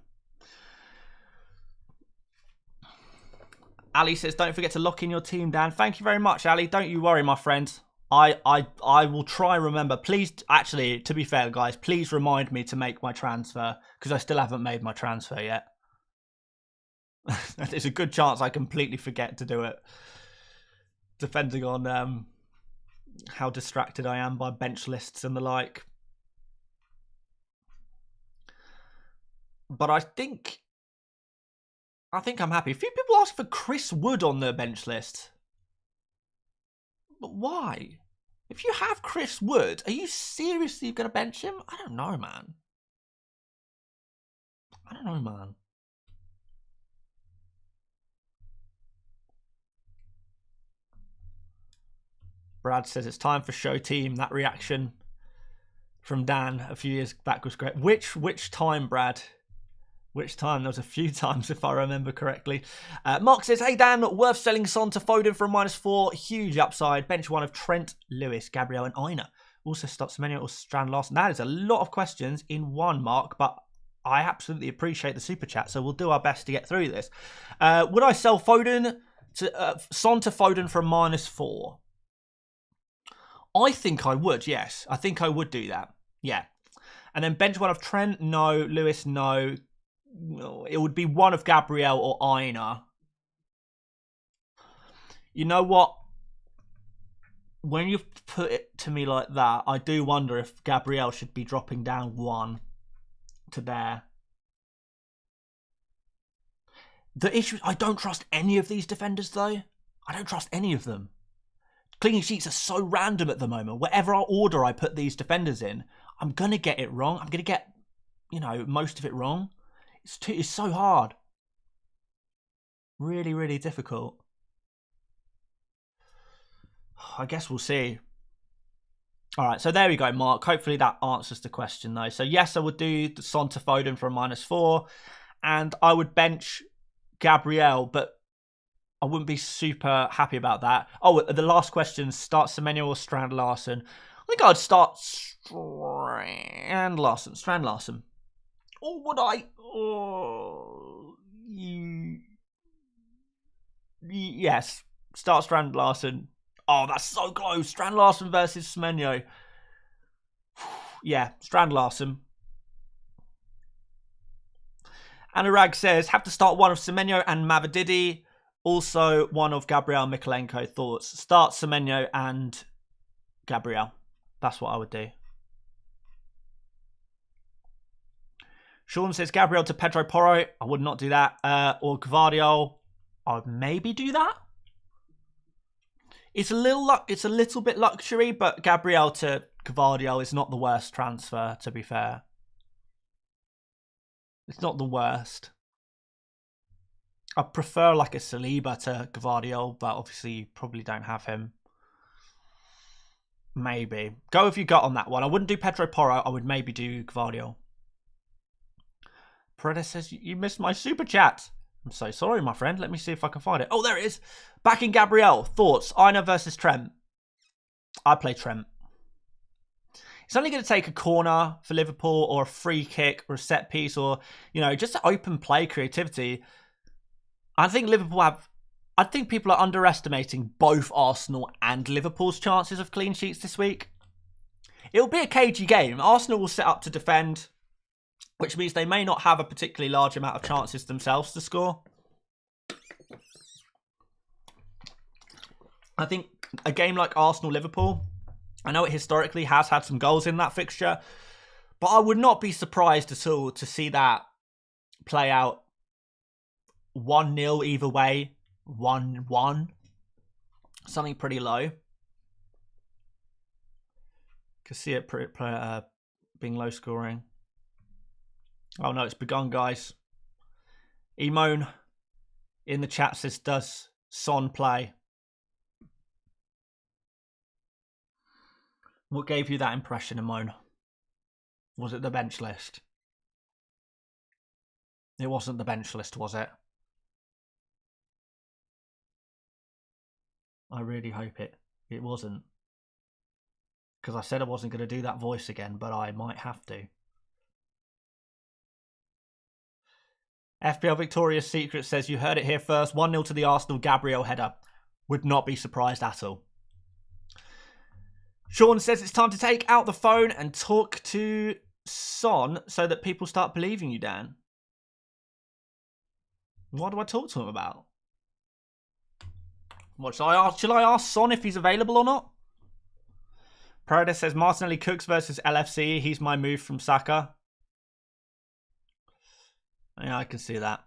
Ali says, don't forget to lock in your team, Dan. Thank you very much, Ali. Don't you worry, my friend. I will try and remember. Please, actually, to be fair, guys, please remind me to make my transfer because I still haven't made my transfer yet. There's a good chance I completely forget to do it, depending on how distracted I am by bench lists and the like. But I think I'm happy. A few people asked for Chris Wood on the bench list. But why? If you have Chris Wood, are you seriously going to bench him? I don't know, man. Brad says it's time for show team. That reaction from Dan a few years back was great. Which time, Brad? Which time? There was a few times, if I remember correctly. Mark says, hey, Dan, worth selling Son to Foden for a -4. Huge upside. Bench one of Trent, Lewis, Gabriel, and Aina. Also stops Semenya or Strand Larsen. That is a lot of questions in one, Mark, but I absolutely appreciate the super chat, so we'll do our best to get through this. Would I sell Foden to Son to Foden for a -4? I think I would, yes. I think I would do that. Yeah. And then bench one of Trent, no. Lewis, no. It would be one of Gabriel or Aina. You know what? When you put it to me like that, I do wonder if Gabriel should be dropping down one to there. The issue, I don't trust any of these defenders, though. I don't trust any of them. Clean sheets are so random at the moment. Whatever order I put these defenders in, I'm going to get it wrong. I'm going to get, most of it wrong. It's so hard. Really, really difficult. I guess we'll see. All right, so there we go, Mark. Hopefully that answers the question, though. So yes, I would do Son to Foden for a -4, and I would bench Gabriel, but I wouldn't be super happy about that. Oh, the last question, start Semenyo or Strand Larson? I think I'd start Strand Larson. Strand Larson. Or would I? Oh, yes, start Strand Larson. Oh, that's so close. Strand Larson versus Semenyo. Yeah, Strand Larson. Anurag says, have to start one of Semenyo and Mavadidi. Also, one of Gabriel Mikolenko. Thoughts? Start Semenyo and Gabriel. That's what I would do. Sean says, Gabriel to Pedro Porro. I would not do that. Or Gvardiol. I would maybe do that. It's a little bit luxury, but Gabriel to Gvardiol is not the worst transfer, to be fair. It's not the worst. I prefer like a Saliba to Gvardiol, but obviously you probably don't have him. Maybe. Go if you got on that one. I wouldn't do Pedro Porro. I would maybe do Gvardiol. Preda says, you missed my super chat. I'm so sorry, my friend. Let me see if I can find it. Oh, there it is. Back in Gabriel. Thoughts? Aina versus Trent. I play Trent. It's only going to take a corner for Liverpool or a free kick or a set piece or, just open play creativity. I think I think people are underestimating both Arsenal and Liverpool's chances of clean sheets this week. It'll be a cagey game. Arsenal will set up to defend, which means they may not have a particularly large amount of chances themselves to score. I think a game like Arsenal-Liverpool, I know it historically has had some goals in that fixture, but I would not be surprised at all to see that play out 1-0 either way, 1-1, something pretty low. Can see it being low scoring. Oh no, it's begun, guys. Emone in the chat says, does Son play? What gave you that impression, Emone? Was it the bench list? It wasn't the bench list, was it? I really hope it wasn't. Because I said I wasn't going to do that voice again, but I might have to. FPL Victoria's Secret says, you heard it here first. 1-0 to the Arsenal Gabriel header. Would not be surprised at all. Sean says it's time to take out the phone and talk to Son so that people start believing you, Dan. What do I talk to him about? What shall I ask Son if he's available or not? Prada says Martinelli Cooks versus LFC. He's my move from SAKA. Yeah, I can see that.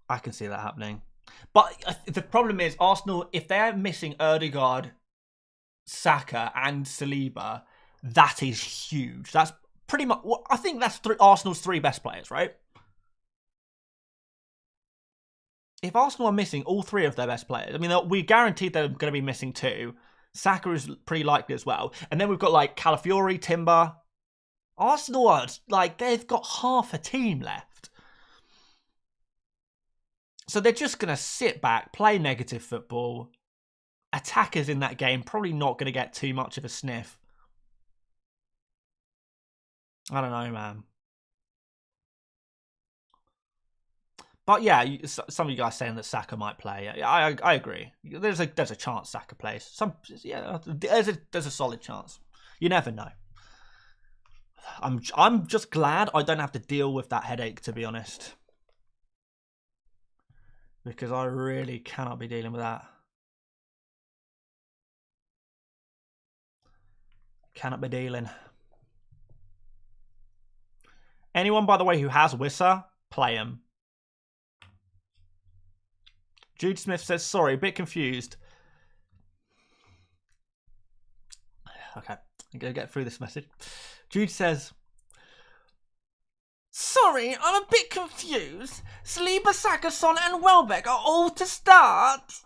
I can see that happening. But the problem is Arsenal, if they're missing Ødegaard, SAKA and Saliba, that is huge. That's pretty much, I think that's Arsenal's 3 best players, right? If Arsenal are missing all 3 of their best players, I mean, we guaranteed they're going to be missing 2. SAKA is pretty likely as well. And then we've got like Calafiori, Timber. Arsenal are like, they've got half a team left. So they're just going to sit back, play negative football. Attackers in that game probably not going to get too much of a sniff. I don't know, man. But yeah, some of you guys saying that SAKA might play. I agree. There's a chance SAKA plays. There's a solid chance. You never know. I'm just glad I don't have to deal with that headache, to be honest, because I really cannot be dealing with that. Cannot be dealing. Anyone, by the way, who has Wissa, play him. Jude Smith says, sorry, a bit confused. Okay, I'm going to get through this message. Jude says, Sorry, I'm a bit confused. Saliba, Saka, Son and Welbeck are all to start.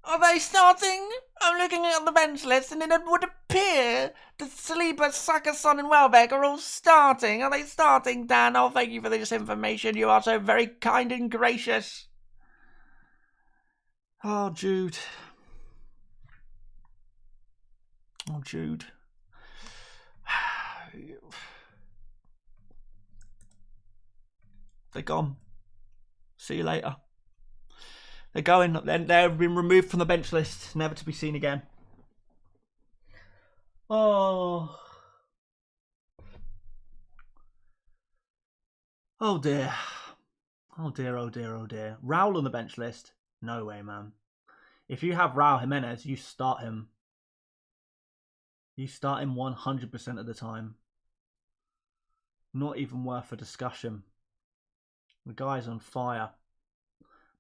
Are they starting? I'm looking at the bench list and it would appear that Saliba, Saka, Son and Welbeck are all starting. Are they starting, Dan? Oh, thank you for this information. You are so very kind and gracious. Oh, Jude. Oh, Jude. They're gone. See you later. They're going. They've been removed from the bench list, never to be seen again. Oh. Oh dear. Oh dear, oh dear, oh dear. Raul on the bench list? No way, man. If you have Raul Jimenez, you start him. You start him 100% of the time. Not even worth a discussion. The guy's on fire.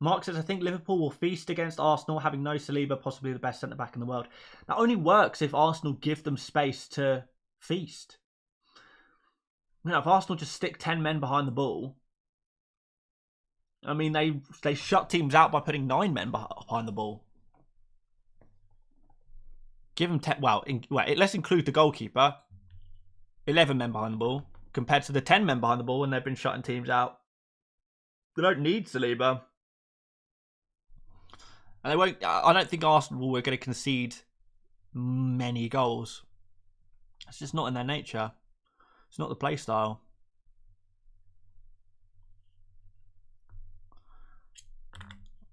Mark says, I think Liverpool will feast against Arsenal, having no Saliba, possibly the best centre-back in the world. That only works if Arsenal give them space to feast. You know, if Arsenal just stick 10 men behind the ball, I mean, they shut teams out by putting 9 men behind the ball. Give them 10, let's include the goalkeeper. 11 men behind the ball, compared to the 10 men behind the ball when they've been shutting teams out. They don't need Saliba. And they won't. I don't think Arsenal were going to concede many goals. It's just not in their nature. It's not the play style.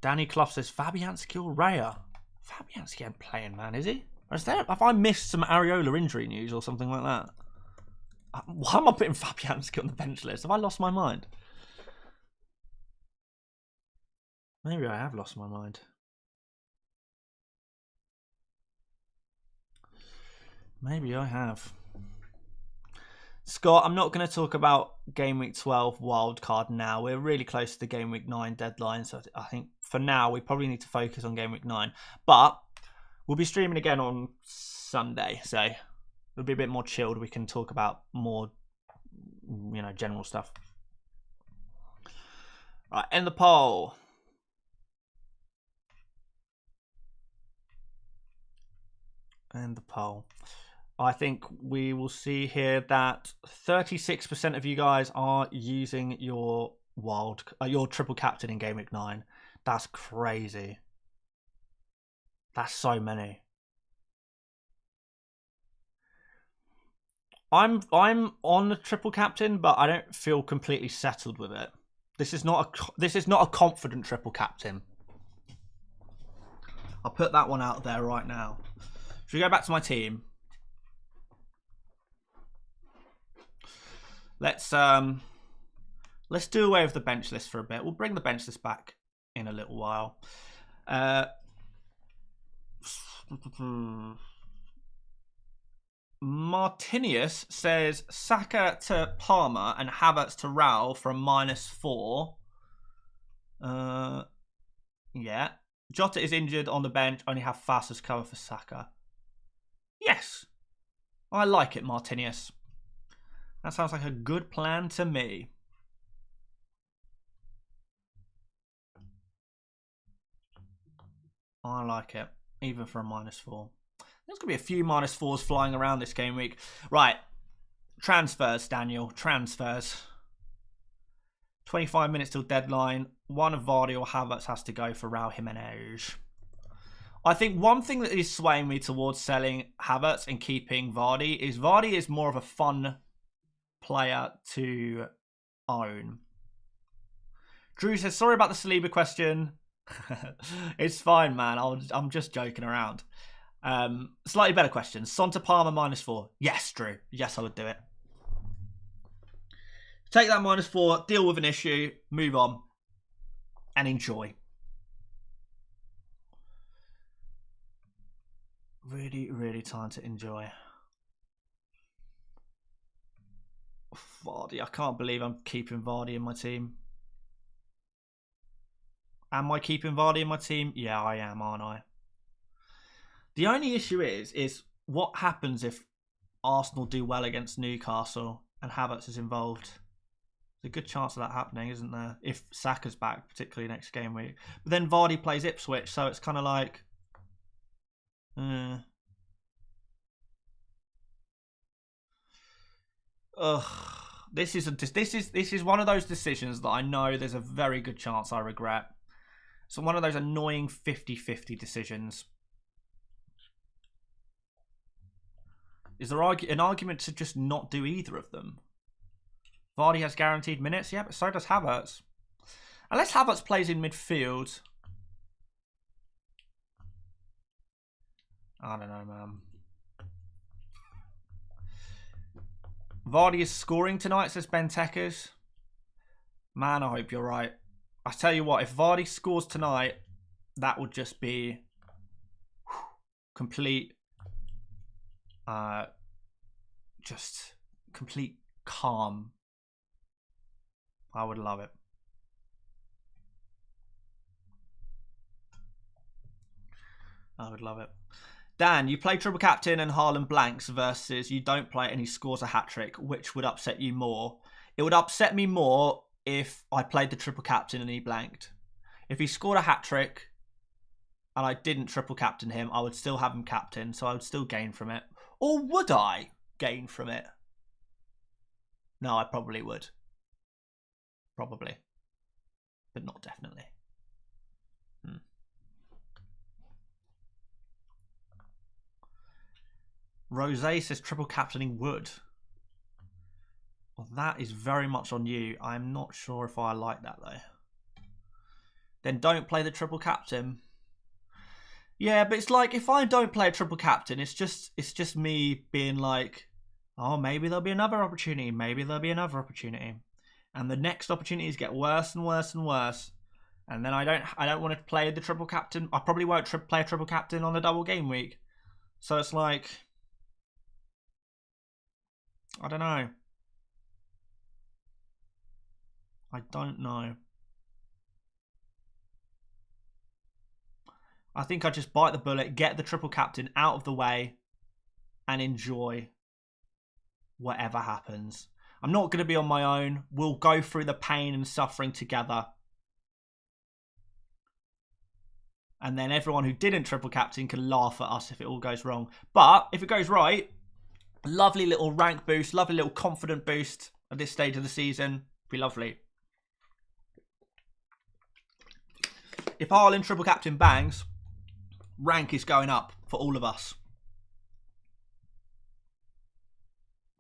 Danny Clough says Fabianski or Raya. Fabianski ain't playing, man, is he? Or is there? Have I missed some Areola injury news or something like that? Why am I putting Fabianski on the bench list? Have I lost my mind? Maybe I have lost my mind. Maybe I have. Scott, I'm not going to talk about Game Week 12 wildcard now. We're really close to the Game Week 9 deadline, so I think for now we probably need to focus on Game Week 9. But we'll be streaming again on Sunday, so it'll be a bit more chilled. We can talk about more, general stuff. All right, end the poll. End the poll. I think we will see here that 36% of you guys are using your your triple captain in Game Week 9. That's crazy. That's so many. I'm on the triple captain, but I don't feel completely settled with it. This is not a confident triple captain. I'll put that one out there right now. Should we go back to my team? Let's do away with the bench list for a bit. We'll bring the bench list back in a little while. Martinius says Saka to Palmer and Havertz to Raul for a -4. Yeah. Jota is injured on the bench. Only have Fast cover for Saka. Yes. I like it, Martinius. That sounds like a good plan to me. I like it, even for a -4. There's going to be a few -4s flying around this game week. Right, transfers, Daniel, transfers. 25 minutes till deadline. One of Vardy or Havertz has to go for Raul Jimenez. I think one thing that is swaying me towards selling Havertz and keeping Vardy is more of a fun player to own. Drew says, sorry about the Saliba question. It's fine, man. I'm just joking around. Slightly better question. Son to Palmer -4. Yes, Drew. Yes, I would do it. Take that -4, deal with an issue, move on, and enjoy. Really, really time to enjoy. Vardy. I can't believe I'm keeping Vardy in my team. Am I keeping Vardy in my team? Yeah, I am, aren't I? The only issue is what happens if Arsenal do well against Newcastle and Havertz is involved? There's a good chance of that happening, isn't there? If Saka's back, particularly next game week. But then Vardy plays Ipswich, so it's kind of like... Ugh. This is one of those decisions that I know there's a very good chance I regret. So one of those annoying 50-50 decisions. Is there an argument to just not do either of them? Vardy has guaranteed minutes, yeah, but so does Havertz. Unless Havertz plays in midfield. I don't know, man. Vardy is scoring tonight, says Ben Tekers. Man, I hope you're right. I tell you what, if Vardy scores tonight, that would just be complete, just complete calm. I would love it. I would love it. Dan, you play triple captain and Haaland blanks versus you don't play and he scores a hat-trick. Which would upset you more? It would upset me more if I played the triple captain and he blanked. If he scored a hat-trick and I didn't triple captain him, I would still have him captain, so I would still gain from it. Or would I gain from it? No, I probably would. Probably. But not definitely. Rose says triple captaining would. Well, that is very much on you. I'm not sure if I like that, though. Then don't play the triple captain. Yeah, but it's like, if I don't play a triple captain, it's just me being like, oh, maybe there'll be another opportunity. Maybe there'll be another opportunity. And the next opportunities get worse and worse and worse. And then I don't want to play the triple captain. I probably won't play a triple captain on the double game week. So it's like, I don't know. I don't know. I think I just bite the bullet, get the triple captain out of the way, and enjoy whatever happens. I'm not going to be on my own. We'll go through the pain and suffering together. And then everyone who didn't triple captain can laugh at us if it all goes wrong. But if it goes right, lovely little rank boost, lovely little confident boost at this stage of the season. Be lovely. If Haaland triple captain bangs, rank is going up for all of us.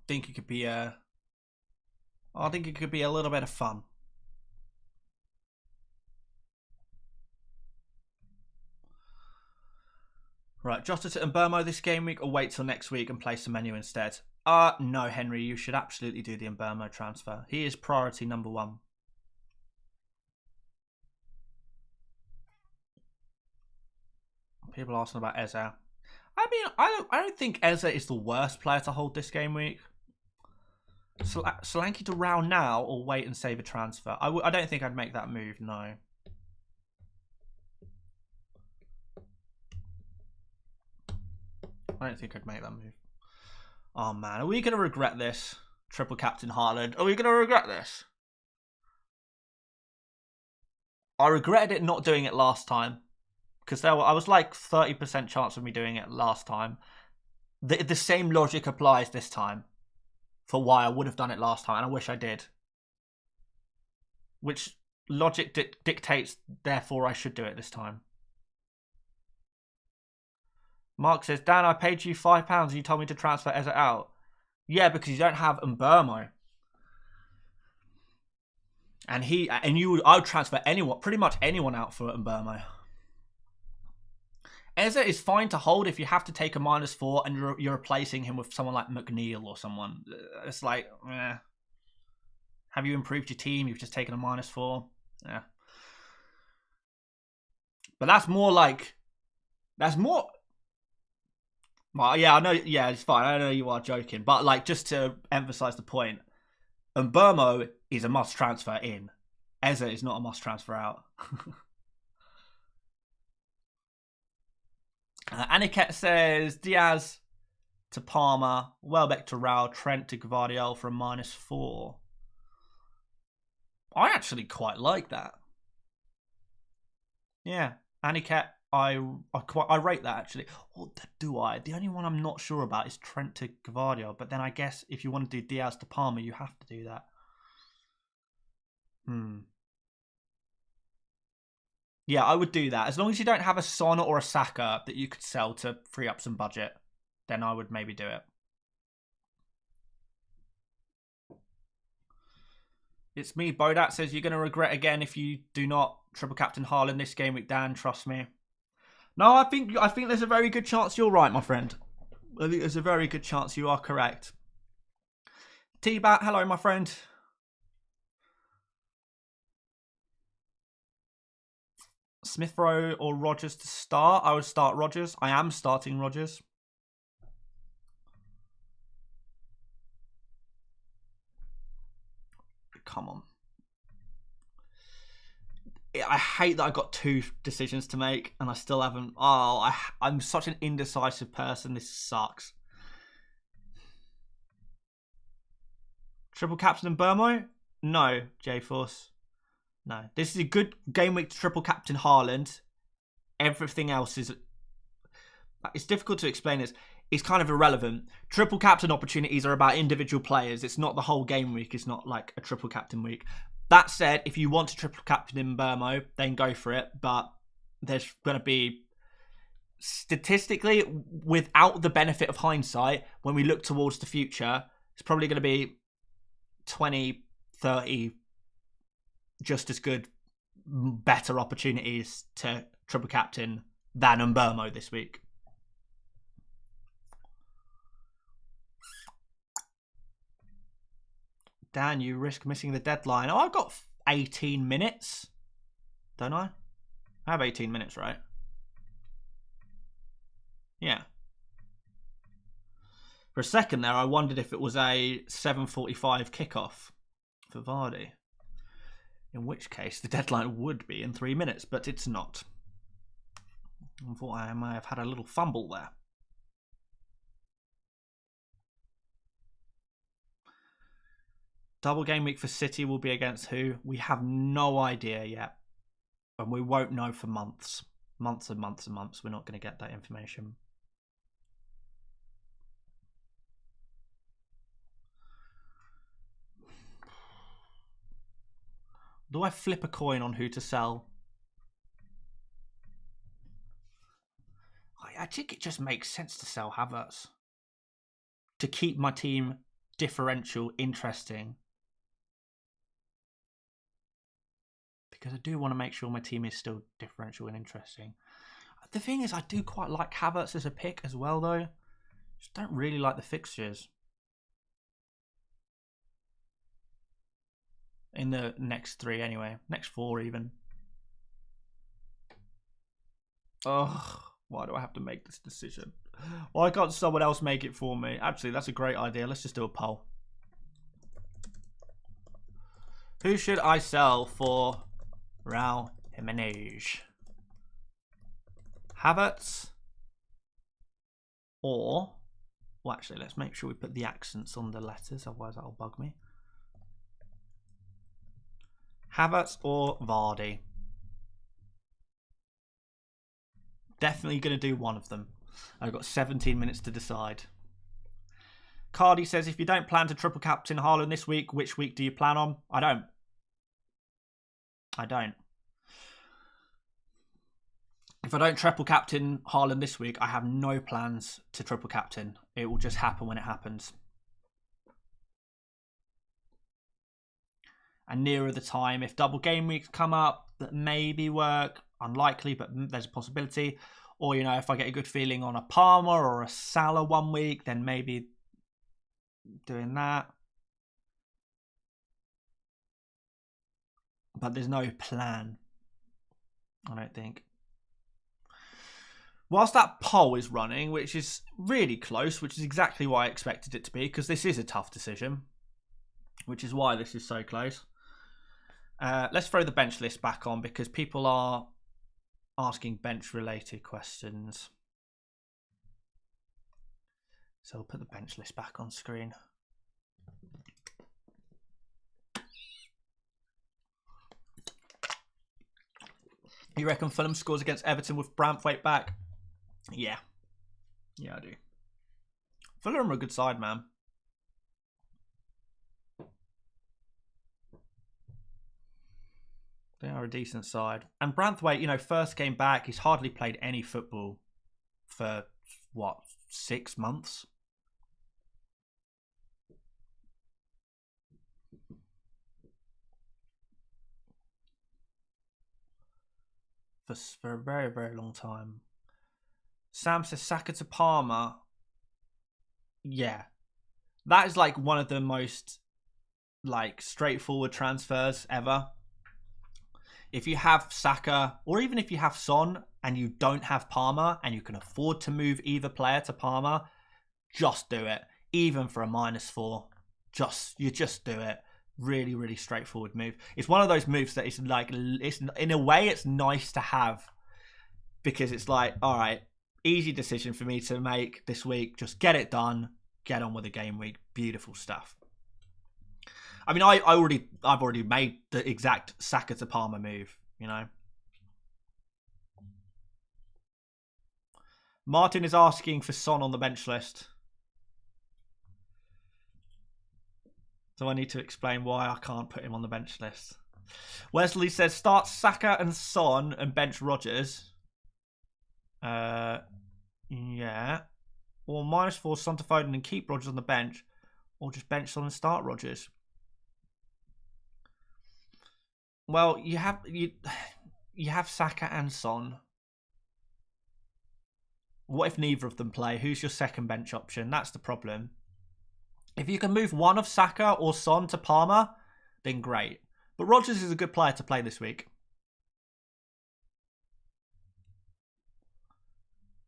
I think it could be a little bit of fun. Right, Jota and Burmo this game week, or wait till next week and play some menu instead? No, Henry, you should absolutely do the Burmo transfer. He is priority number 1. People asking about Eze. I mean, I don't think Eze is the worst player to hold this game week. Solanke to Rao now, or wait and save a transfer? I don't think I'd make that move, no. I don't think I'd make that move. Oh man, are we going to regret this? Triple captain Haaland. Are we going to regret this? I regretted it not doing it last time. Because I was like 30% chance of me doing it last time. The same logic applies this time. For why I would have done it last time. And I wish I did. Which logic dictates, therefore I should do it this time. Mark says, Dan, I paid you £5 and you told me to transfer Eze out. Yeah, because you don't have Mbermo. And I would transfer anyone, pretty much anyone out for Mbermo. Eze is fine to hold if you have to take a -4 and you're replacing him with someone like McNeil or someone. It's like, have you improved your team? You've just taken a -4. Yeah. But that's more like, well, yeah, I know, yeah, it's fine. I know you are joking. But like, just to emphasize the point, Mbermo is a must transfer in. Eze is not a must transfer out. Aniket says, Diaz to Palmer, Welbeck to Rao, Trent to Gvardiol for a -4. I actually quite like that. Yeah, Aniket, I rate that actually. Or do I? The only one I'm not sure about is Trent to Gvardiol, but then I guess if you want to do Diaz to Palmer, you have to do that. Yeah, I would do that. As long as you don't have a Son or a Saka that you could sell to free up some budget, then I would maybe do it. It's me, Bodat says you're going to regret again if you do not triple captain Haaland this game week, Dan. Trust me. No, I think there's a very good chance you're right, my friend. I think there's a very good chance you are correct. T-Bat, hello, my friend. Smith Rowe or Rodgers to start? I would start Rodgers. I am starting Rodgers. Come on. I hate that I've got two decisions to make and I still haven't. Oh, I'm such an indecisive person. This sucks. Triple captain and Burmo? No, J-Force. No. This is a good game week to triple captain Haaland. Everything else is... It's difficult to explain this. It's kind of irrelevant. Triple captain opportunities are about individual players. It's not the whole game week. It's not like a triple captain week. That said, if you want to triple captain in Burmo, then go for it. But there's going to be... Statistically, without the benefit of hindsight, when we look towards the future, it's probably going to be 20, 30 just as good, better opportunities to triple captain than Mbermo this week. Dan, you risk missing the deadline. Oh, I've got 18 minutes, don't I? I have 18 minutes, right? Yeah. For a second there, I wondered if it was a 7:45 kickoff for Vardy. In which case, the deadline would be in 3 minutes, but it's not. I thought I may have had a little fumble there. Double game week for City will be against who? We have no idea yet. And we won't know for months. Months and months and months. We're not going to get that information. Do I flip a coin on who to sell? I think it just makes sense to sell Havertz. To keep my team differential interesting. Because I do want to make sure my team is still differential and interesting. The thing is, I do quite like Havertz as a pick as well, though. Just don't really like the fixtures. In the next 3 anyway. Next 4 even. Ugh. Why do I have to make this decision? Why can't someone else make it for me? Actually, that's a great idea. Let's just do a poll. Who should I sell for Raul Jimenez? Havertz? Or... Well, actually, let's make sure we put the accents on the letters. Otherwise, that'll bug me. Havertz or Vardy? Definitely going to do one of them. I've got 17 minutes to decide. Cardi says, if you don't plan to triple captain Haaland this week, which week do you plan on? I don't. If I don't triple captain Haaland this week, I have no plans to triple captain. It will just happen when it happens. And nearer the time, if double game weeks come up, that maybe work. Unlikely, but there's a possibility. Or, you know, if I get a good feeling on a Palmer or a Salah one week, then maybe doing that. But there's no plan, I don't think. Whilst that poll is running, which is really close, which is exactly what I expected it to be, because this is a tough decision, which is why this is so close. Let's throw the bench list back on because people are asking bench-related questions. So we'll put the bench list back on screen. You reckon Fulham scores against Everton with Branthwaite back? Yeah. Yeah, I do. Fulham are a good side, man. They are a decent side. And Branthwaite, you know, first game back, he's hardly played any football for, what, 6 months? For a very, very long time. Sam says Saka to Palmer. Yeah. That is like one of the most like straightforward transfers ever. If you have Saka, or even if you have Son and you don't have Palmer and you can afford to move either player to Palmer, just do it. Even for a -4. You just do it. Really, really straightforward move. It's one of those moves that is like, it's in a way it's nice to have, because it's like, all right, easy decision for me to make this week. Just get it done. Get on with the game week. Beautiful stuff. I mean, I've already made the exact Saka to Palmer move, you know. Martin is asking for Son on the bench list. So I need to explain why I can't put him on the bench list. Wesley says start Saka and Son and bench Rodgers. Yeah. Or -4 Son to Foden and keep Rodgers on the bench. Or just bench Son and start Rodgers. Well, you have Saka and Son. What if neither of them play? Who's your second bench option? That's the problem. If you can move one of Saka or Son to Palmer, then great. But Rodgers is a good player to play this week.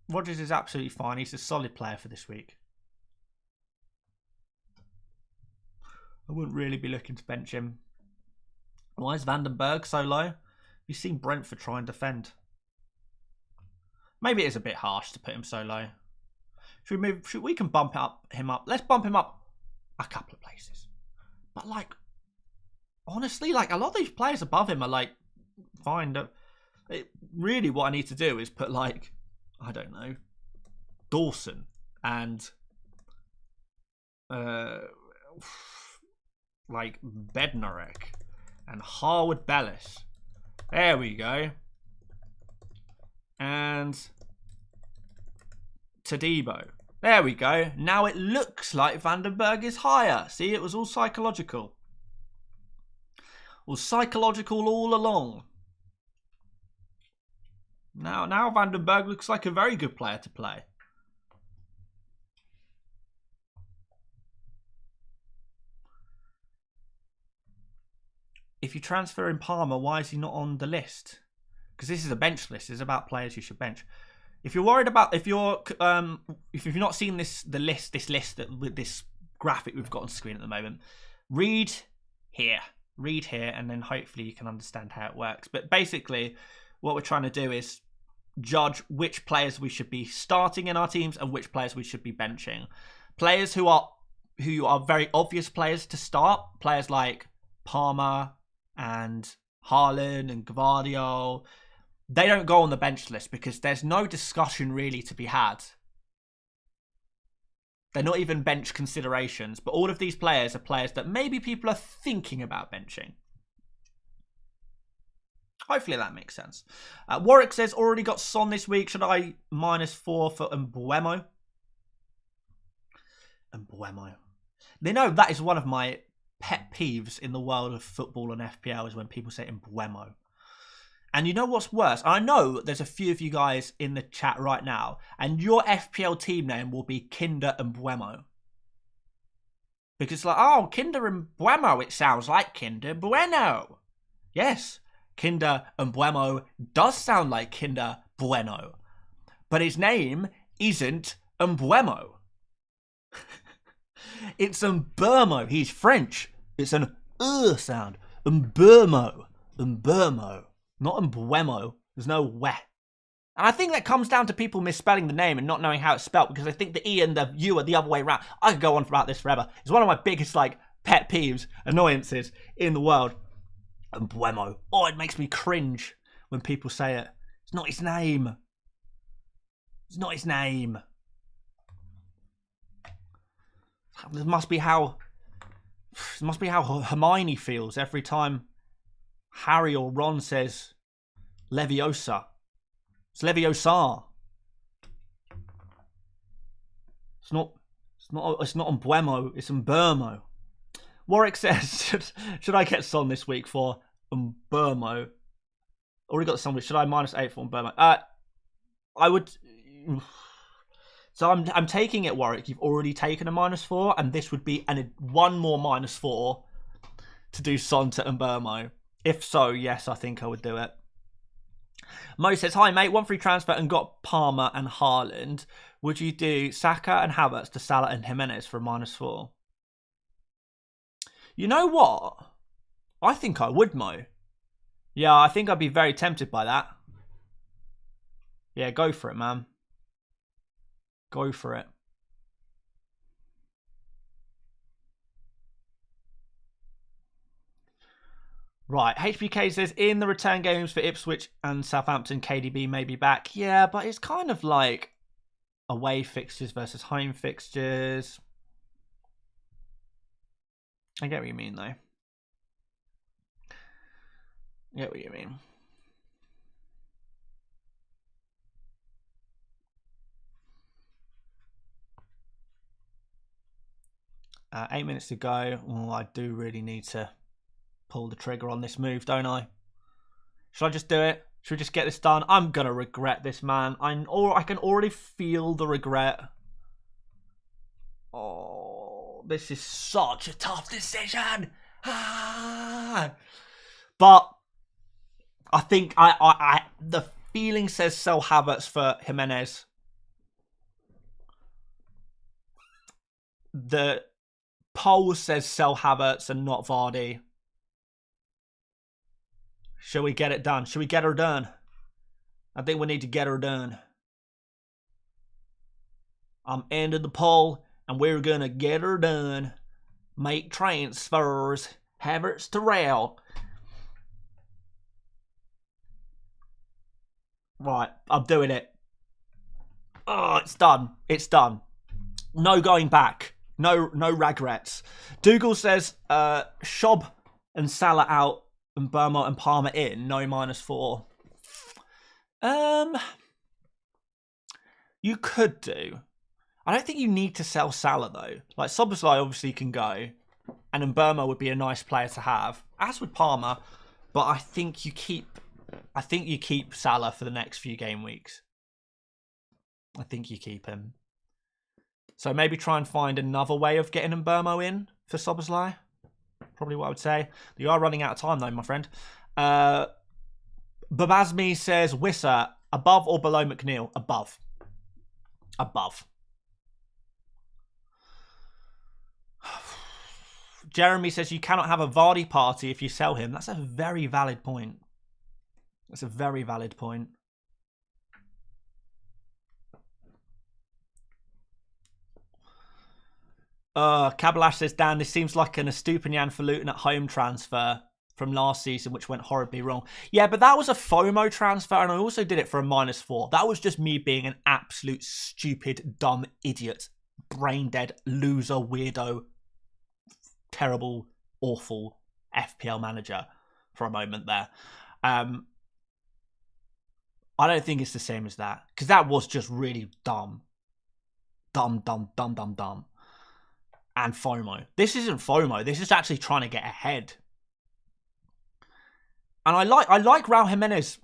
Rodgers is absolutely fine. He's a solid player for this week. I wouldn't really be looking to bench him. Why is Vandenberg so low? You've seen Brentford try and defend. Maybe it is a bit harsh to put him so low. We can bump him up. Let's bump him up a couple of places. But like, honestly, like a lot of these players above him are like fine. Really, what I need to do is put like, I don't know, Dawson and like Bednarek and Harwood Bellis. There we go. And Tadibo. There we go. Now it looks like Vandenberg is higher. See, it was all psychological. It was psychological all along. Now Vandenberg looks like a very good player to play. If you transfer in Palmer, why is he not on the list? Because this is a bench list. It's about players you should bench. If you're worried about, if you've not seen this graphic we've got on screen at the moment, read here, and then hopefully you can understand how it works. But basically, what we're trying to do is judge which players we should be starting in our teams and which players we should be benching. Players who are very obvious players to start, players like Palmer and Haaland and Gvardiol, they don't go on the bench list because there's no discussion really to be had. They're not even bench considerations, but all of these players are players that maybe people are thinking about benching. Hopefully that makes sense. Warwick says, already got Son this week. Should I -4 for Mbuemo? They know that is one of my pet peeves in the world of football and FPL is when people say Mbuemo. And you know what's worse? I know there's a few of you guys in the chat right now, and your FPL team name will be Kinder Mbuemo. Because it's like, oh, Kinder Mbuemo, it sounds like Kinder Bueno. Yes, Kinder Mbuemo does sound like Kinder Bueno. But his name isn't Mbuemo. It's Mbermo. He's French. It's an sound. Mbermo. Not Mbuemo. There's no we. And I think that comes down to people misspelling the name and not knowing how it's spelled, because I think the E and the U are the other way around. I could go on about this forever. It's one of my biggest like pet peeves, annoyances in the world. Mbuemo. Oh, it makes me cringe when people say it. It's not his name. It's not his name. It must be how Hermione feels every time Harry or Ron says Leviosa. It's Leviosa. It's not Umbuemo, it's Umbermo. Warwick says, should I get Son this week for Umbermo? Already got the Son. Should I -8 for Umbermo? I would. So I'm taking it, Warwick. You've already taken a -4, and this would be one more -4 to do Son to Umbermo. If so, yes, I think I would do it. Mo says, hi mate, 1 free transfer and got Palmer and Haaland. Would you do Saka and Havertz to Salah and Jimenez for a -4? You know what? I think I would, Mo. Yeah, I think I'd be very tempted by that. Yeah, go for it, man. Go for it. Right, HBK says, in the return games for Ipswich and Southampton, KDB may be back. Yeah, but it's kind of like away fixtures versus home fixtures. I get what you mean, though. I get what you mean. Uh, 8 minutes to go. Oh, I do really need to pull the trigger on this move, don't I? Should I just do it? Should we just get this done? I'm going to regret this, man. I can already feel the regret. Oh, this is such a tough decision. Ah. But I think the feeling says sell Havertz for Jimenez. The poll says sell Havertz and not Vardy. Shall we get it done? Shall we get her done? I think we need to get her done. I'm ending the poll, and we're going to get her done. Make transfers. Havertz to Real. Right, I'm doing it. Oh, it's done. It's done. No going back. No regrets. Dougal says, Schob and Salah out and Burma and Palmer in. No -4. You could do. I don't think you need to sell Salah though. Like Szoboszlai obviously can go, and Burma would be a nice player to have, as would Palmer. But I think you keep Salah for the next few game weeks. I think you keep him. So maybe try and find another way of getting Burma in for Szoboszlai. Probably what I would say. You are running out of time though, my friend. Babazmi says, Wissa, above or below McNeil? Above. Above. Jeremy says, you cannot have a Vardy party if you sell him. That's a very valid point. That's a very valid point. Kabalash says, Dan, this seems like an Estupinian for Luton at home transfer from last season, which went horribly wrong. Yeah, but that was a FOMO transfer, and I also did it for a -4. That was just me being an absolute stupid, dumb idiot, brain-dead, loser, weirdo, terrible, awful FPL manager for a moment there. I don't think it's the same as that, because that was just really dumb. Dumb. And FOMO. This isn't FOMO. This is actually trying to get ahead. And I like Raul Jimenez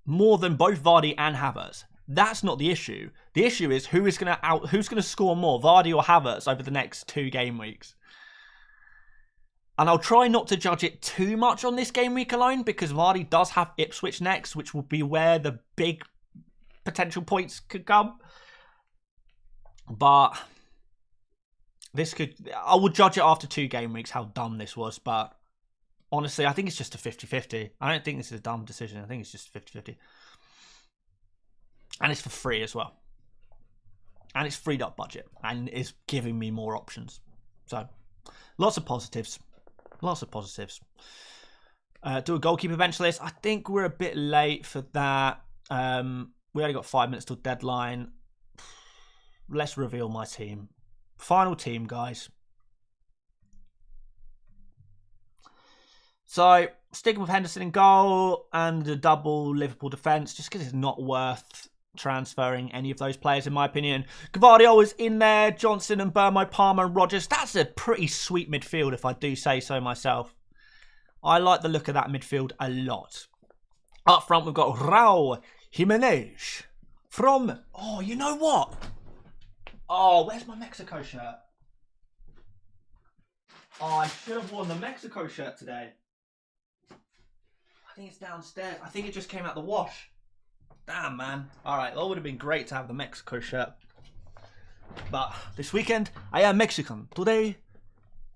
more than both Vardy and Havertz. That's not the issue. The issue is who's gonna score more, Vardy or Havertz, over the next 2 game weeks. And I'll try not to judge it too much on this game week alone, because Vardy does have Ipswich next, which will be where the big potential points could come. But I will judge it after 2 game weeks how dumb this was, but honestly, I think it's just a 50-50. I don't think this is a dumb decision. I think it's just 50-50. And it's for free as well. And it's freed up budget. And it's giving me more options. So, lots of positives. Lots of positives. Do a goalkeeper bench list. I think we're a bit late for that. We only got 5 minutes till deadline. Let's reveal my team. Final team, guys. So, sticking with Henderson in goal and a double Liverpool defence, just because it's not worth transferring any of those players, in my opinion. Gvardiol is in there, Johnson and Burmo, Palmer and Rodgers. That's a pretty sweet midfield, if I do say so myself. I like the look of that midfield a lot. Up front, we've got Raul Jimenez from... Oh, you know what? Oh, where's my Mexico shirt? Oh, I should have worn the Mexico shirt today. I think it's downstairs. I think it just came out the wash. Damn, man. All right, that would have been great to have the Mexico shirt. But this weekend, I am Mexican. Today,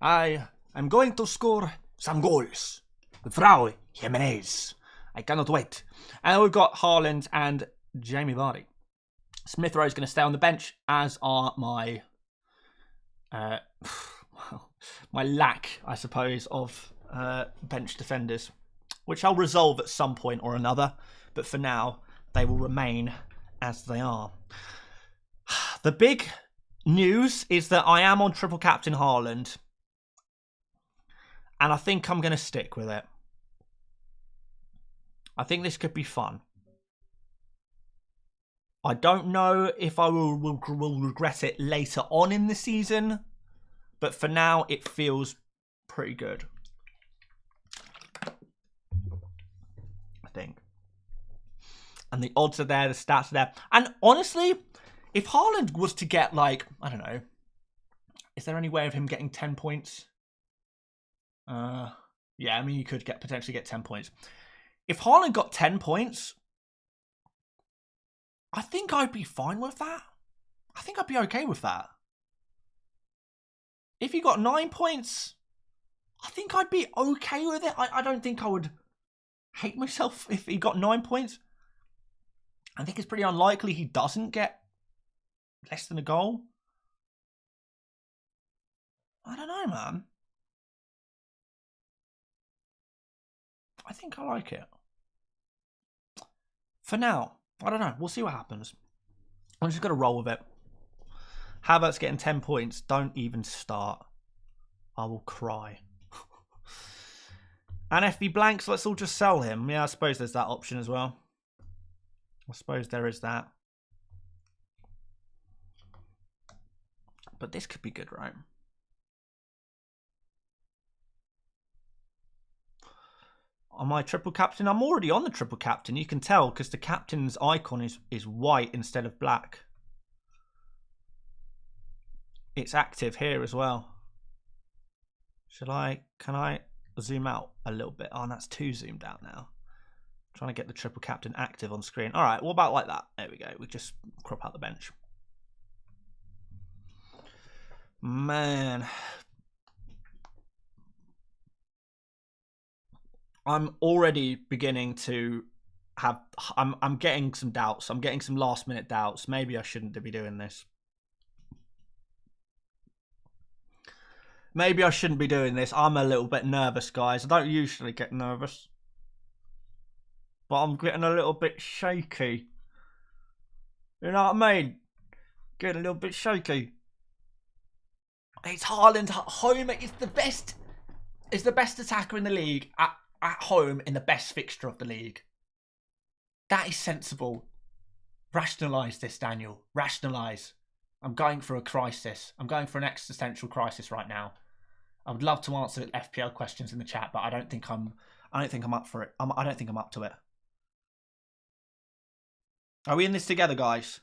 I am going to score some goals with Raul Jimenez. I cannot wait. And we've got Haaland and Jamie Vardy. Smith Rowe is going to stay on the bench, as are my my lack, I suppose, of bench defenders, which I'll resolve at some point or another. But for now, they will remain as they are. The big news is that I am on triple captain Haaland, and I think I'm going to stick with it. I think this could be fun. I don't know if I will regret it later on in the season, but for now, it feels pretty good. I think. And the odds are there, the stats are there. And honestly, if Haaland was to get, like, I don't know, is there any way of him getting 10 points? Yeah, I mean, you could potentially get 10 points. If Haaland got 10 points, I think I'd be fine with that. I think I'd be okay with that. If he got 9 points, I think I'd be okay with it. I don't think I would hate myself if he got 9 points. I think it's pretty unlikely he doesn't get less than a goal. I don't know, man. I think I like it. For now, I don't know. We'll see what happens. I'm just going to roll with it. Havertz getting 10 points. Don't even start. I will cry. And FB blanks, let's all just sell him. Yeah, I suppose there's that option as well. I suppose there is that. But this could be good, right? On my triple captain, I'm already on the triple captain. You can tell because the captain's icon is white instead of black. It's active here as well. Can I zoom out a little bit? Oh, that's too zoomed out now. Trying to get the triple captain active on screen. All right, what about like that? There we go. We just crop out the bench. Man. I'm already beginning to have... I'm getting some doubts. I'm getting some last minute doubts. Maybe I shouldn't be doing this. Maybe I shouldn't be doing this. I'm a little bit nervous, guys. I don't usually get nervous. But I'm getting a little bit shaky. You know what I mean? Getting a little bit shaky. It's Haaland at home. It's the best. It's the best attacker in the league at home in the best fixture of the league. That is sensible. Rationalise this, Daniel. Rationalise. I'm going for a crisis. I'm going for an existential crisis right now. I would love to answer FPL questions in the chat, but I don't think I'm up for it. I don't think I'm up to it. Are we in this together, guys?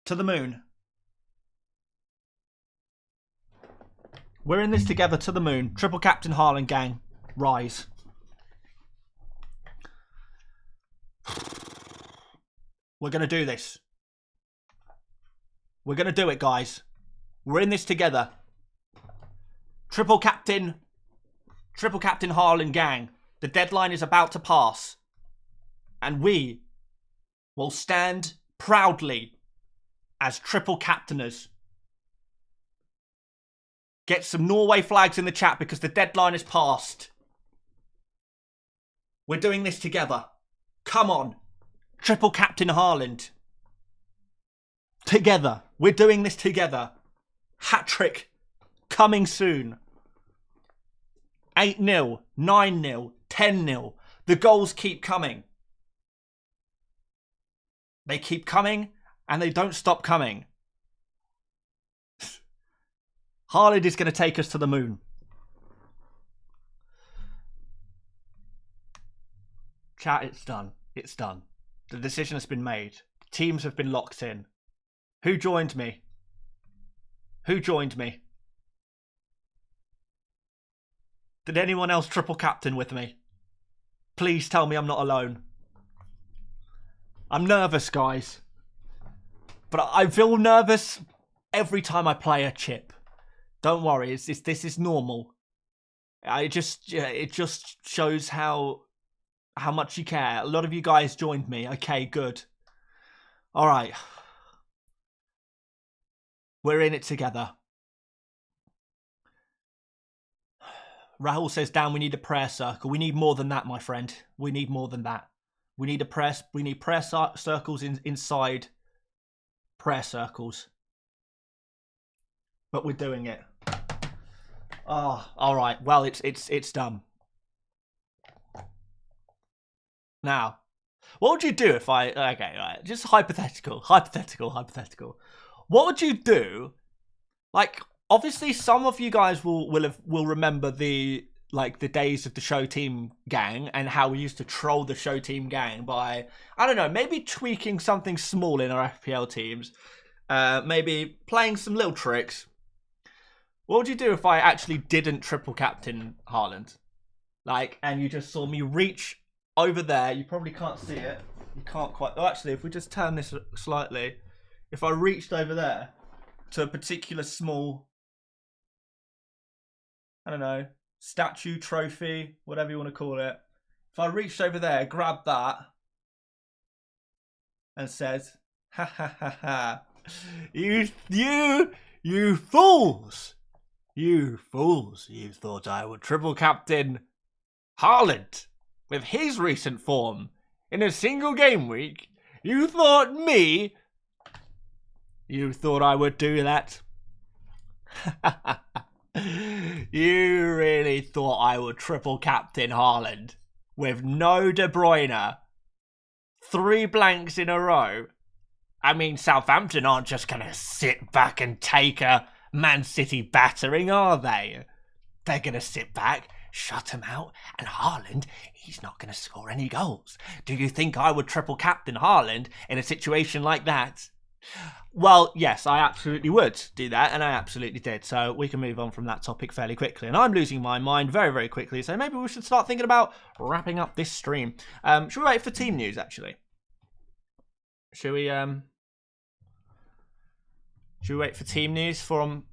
To the moon. We're in this together to the moon. Triple Captain Haaland gang. Rise. We're going to do this. We're going to do it, guys. We're in this together. Triple Captain Haaland gang. The deadline is about to pass. And we will stand proudly as triple captainers. Get some Norway flags in the chat because the deadline is passed. We're doing this together. Come on. Triple captain Haaland. Together. We're doing this together. Hat-trick coming soon. 8-0, 9-0, 10-0. The goals keep coming. They keep coming and they don't stop coming. Haaland is going to take us to the moon. Chat, it's done. It's done. The decision has been made. Teams have been locked in. Who joined me? Who joined me? Did anyone else triple captain with me? Please tell me I'm not alone. I'm nervous, guys. But I feel nervous every time I play a chip. Don't worry, this is normal. It just shows how much you care. A lot of you guys joined me. Okay, good. All right. We're in it together. Rahul says, Dan, we need a prayer circle. We need more than that, my friend. We need more than that. We need prayer circles inside prayer circles. But we're doing it. Oh, all right. Well, it's done. Now, what would you do if I... Okay, right. Just hypothetical. What would you do? Like, obviously, some of you guys will remember the days of the show team gang and how we used to troll the show team gang by, I don't know, maybe tweaking something small in our FPL teams. Maybe playing some little tricks. What would you do if I actually didn't triple captain Haaland? Like, and you just saw me reach over there. You probably can't see it. You can't quite... Oh, actually, if we just turn this slightly. If I reached over there to a particular small... I don't know, statue, trophy, whatever you want to call it. If I reached over there, grabbed that, and said, ha ha ha ha, you fools, you thought I would triple captain Haaland with his recent form in a single game week. You thought I would do that. You really thought I would triple captain Haaland with no De Bruyne, 3 blanks in a row? I mean, Southampton aren't just going to sit back and take a Man City battering, are they? They're going to sit back, shut him out, and Haaland, he's not going to score any goals. Do you think I would triple captain Haaland in a situation like that? Well, yes, I absolutely would do that, and I absolutely did. So we can move on from that topic fairly quickly. And I'm losing my mind very, very quickly, so maybe we should start thinking about wrapping up this stream. Should we wait for team news, actually? Should we wait for team news from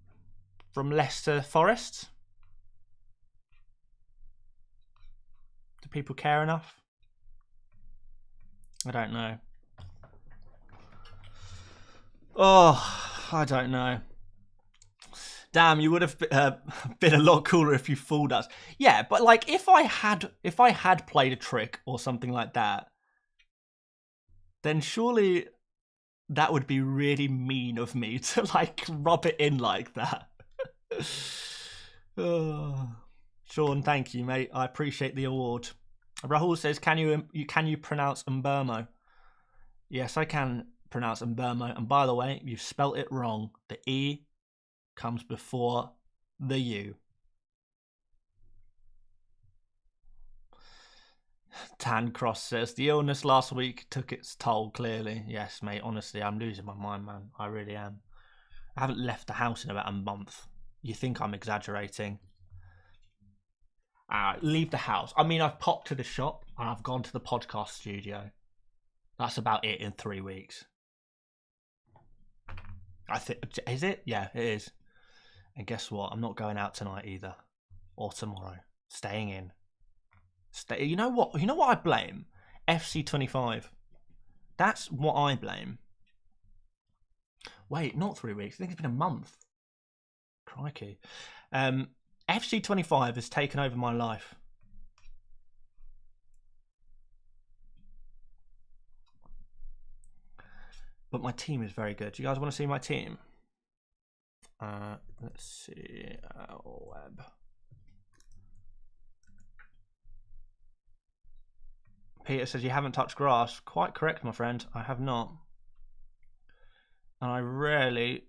Leicester Forest? Do people care enough? I don't know. Oh, I don't know. Damn, you would have been a lot cooler if you fooled us. Yeah, but like if I had played a trick or something like that, then surely that would be really mean of me to like rub it in like that. Oh. Sean, thank you, mate. I appreciate the award. Rahul says, can you pronounce Mbermo? Yes, I can pronounce Mbermo. And by the way, you've spelt it wrong. The E comes before the U. Tan Cross says, the illness last week took its toll, clearly. Yes, mate, honestly, I'm losing my mind, man. I really am. I haven't left the house in about a month. You think I'm exaggerating? Leave the house. I mean, I've popped to the shop and I've gone to the podcast studio. That's about it in 3 weeks. I think, is it? Yeah, it is. And guess what? I'm not going out tonight either, or tomorrow. Staying in. You know what? You know what I blame? FC25. That's what I blame. Wait, not 3 weeks. I think it's been a month. Crikey. FC25 has taken over my life. But my team is very good. Do you guys want to see my team? Let's see. Web. Peter says you haven't touched grass. Quite correct, my friend. I have not. And I rarely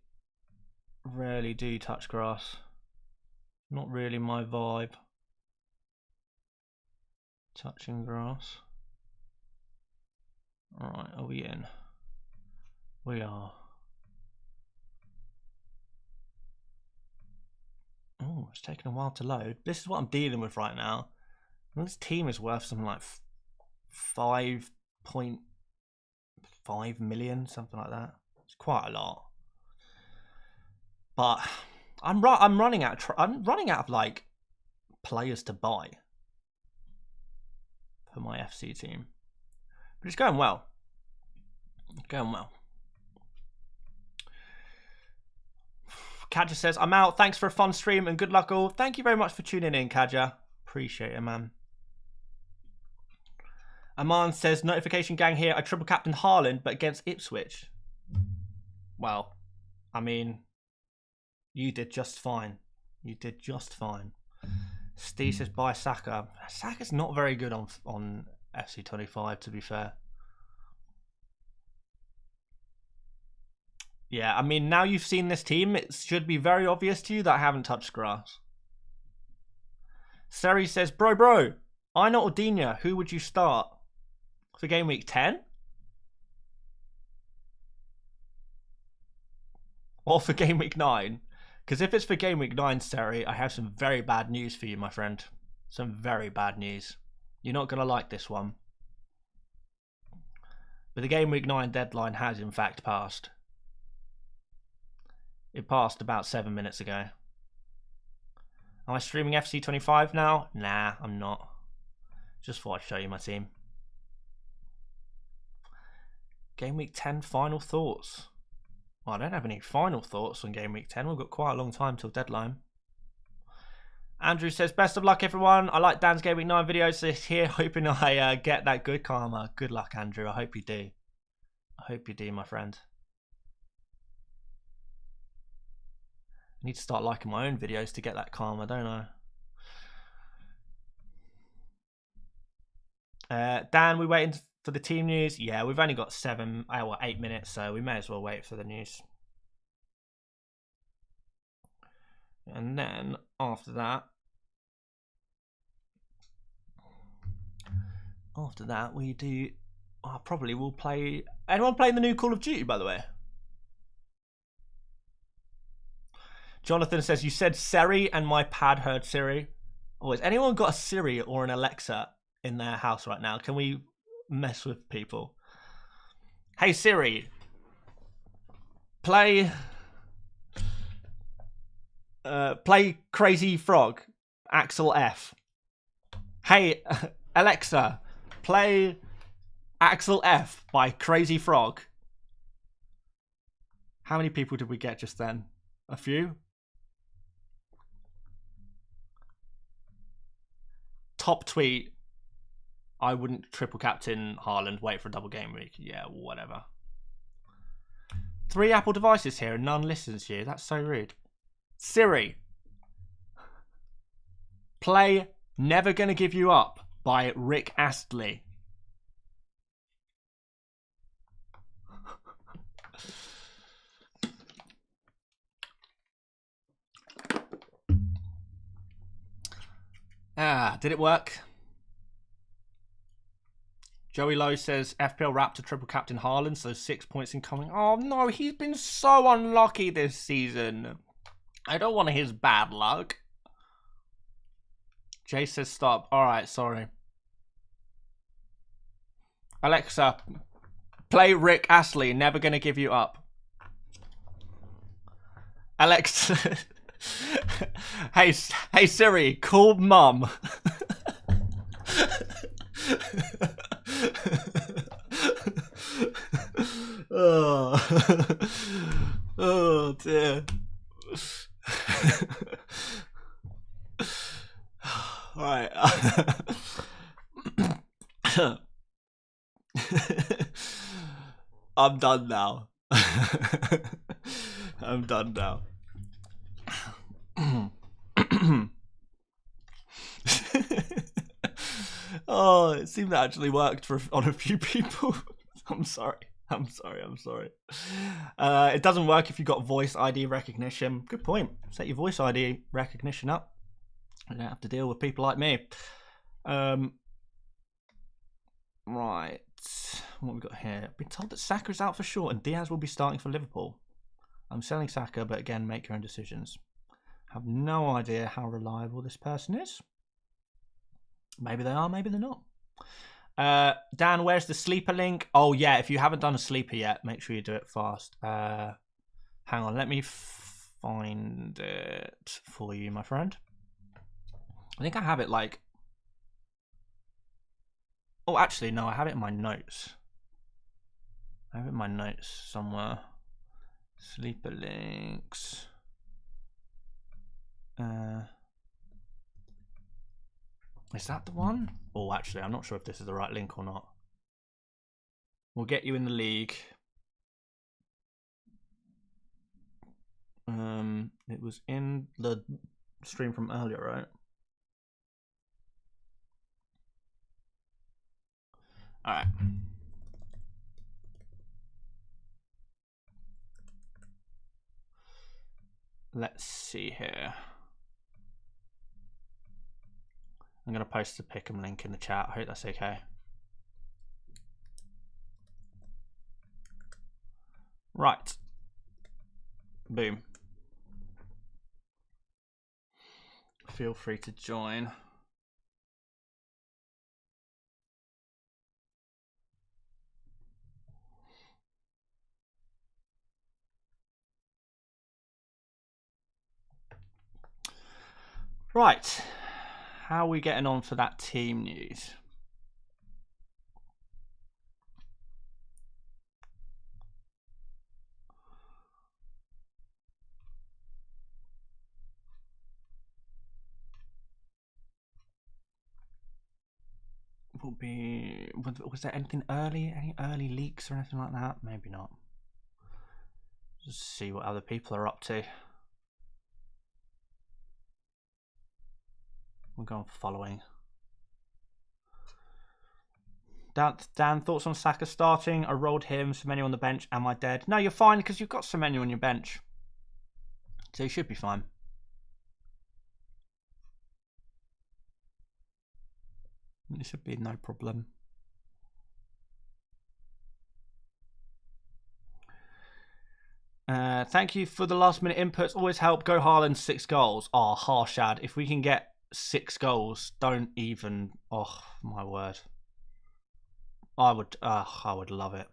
do touch grass. Not really my vibe. Touching grass. Alright, are we in? We are. Oh, it's taking a while to load. This is what I'm dealing with right now. And this team is worth something like 5.5 million, something like that. It's quite a lot. But I'm running out of like players to buy for my FC team. But it's going well. It's going well. Kaja says, I'm out. Thanks for a fun stream and good luck all. Thank you very much for tuning in, Kaja. Appreciate it, man. Aman says, notification gang here. I triple captain Haaland, but against Ipswich. Well, I mean, you did just fine. You did just fine. Steve says, buy Saka. Saka's not very good on FC25, to be fair. Yeah, I mean, now you've seen this team, it should be very obvious to you that I haven't touched grass. Seri says, bro, I know Ordinia. Who would you start for game week 10? Or for game week 9? Because if it's for game week 9, Seri, I have some very bad news for you, my friend. Some very bad news. You're not going to like this one. But the game week 9 deadline has in fact passed. It passed about 7 minutes ago. Am I streaming FC25 now? Nah, I'm not. Just thought I'd show you my team. Game week 10 final thoughts. Well, I don't have any final thoughts on game week 10. We've got quite a long time till deadline. Andrew says, best of luck, everyone. I like Dan's game week 9 videos this here, hoping I get that good karma. Good luck, Andrew. I hope you do. I hope you do, my friend. I need to start liking my own videos to get that karma, don't I? Dan, we waiting for the team news? Yeah, we've only got 8 minutes, so we may as well wait for the news. And then after that we do. Probably we'll play. Anyone playing the new Call of Duty, by the way? Jonathan says, you said Siri and my pad heard Siri. Oh, has anyone got a Siri or an Alexa in their house right now? Can we mess with people? Hey Siri, play Crazy Frog, Axel F. Hey Alexa, play Axel F by Crazy Frog. How many people did we get just then? A few? Top tweet, I wouldn't triple captain Haaland, wait for a double game week. Yeah, whatever. 3 Apple devices here and none listens to you. That's so rude. Siri, play Never Gonna Give You Up by Rick Astley. Did it work? Joey Lowe says FPL Raptor triple captain Haaland, so 6 points incoming. Oh no, he's been so unlucky this season. I don't want his bad luck. Jay says stop. Alright, sorry. Alexa, play Rick Astley, Never Gonna Give You Up. Alexa, hey Siri, call mum. Oh dear. All right. I'm done now. I'm done now. Oh, it seemed to actually worked on a few people. I'm sorry. It doesn't work if you've got voice ID recognition. Good point. Set your voice ID recognition up. You don't have to deal with people like me. Right. What have we got here? I've been told that Saka is out for short and Diaz will be starting for Liverpool. I'm selling Saka, but again, make your own decisions. I have no idea how reliable this person is. Maybe they are, maybe they're not. Dan, where's the sleeper link? Oh, yeah, if you haven't done a sleeper yet, make sure you do it fast. Hang on, let me find it for you, my friend. I think I have it like... Oh, actually, no, I have it in my notes. I have it in my notes somewhere. Sleeper links. Is that the one? Oh, actually, I'm not sure if this is the right link or not. We'll get you in the league. It was in the stream from earlier, right? All right. Let's see here. I'm going to post the pick'em link in the chat. I hope that's okay. Right. Boom. Feel free to join. Right. How are we getting on for that team news? Was there anything early? Any early leaks or anything like that? Maybe not. Just see what other people are up to. We'll go on following. Dan, thoughts on Saka starting? I rolled him, Semenyo on the bench. Am I dead? No, you're fine because you've got Semenyo on your bench. So you should be fine. It should be no problem. Thank you for the last minute inputs. Always help. Go Haaland, 6 goals. Oh, Harshad. If we can get 6 goals, don't even. Oh, my word. I would love it.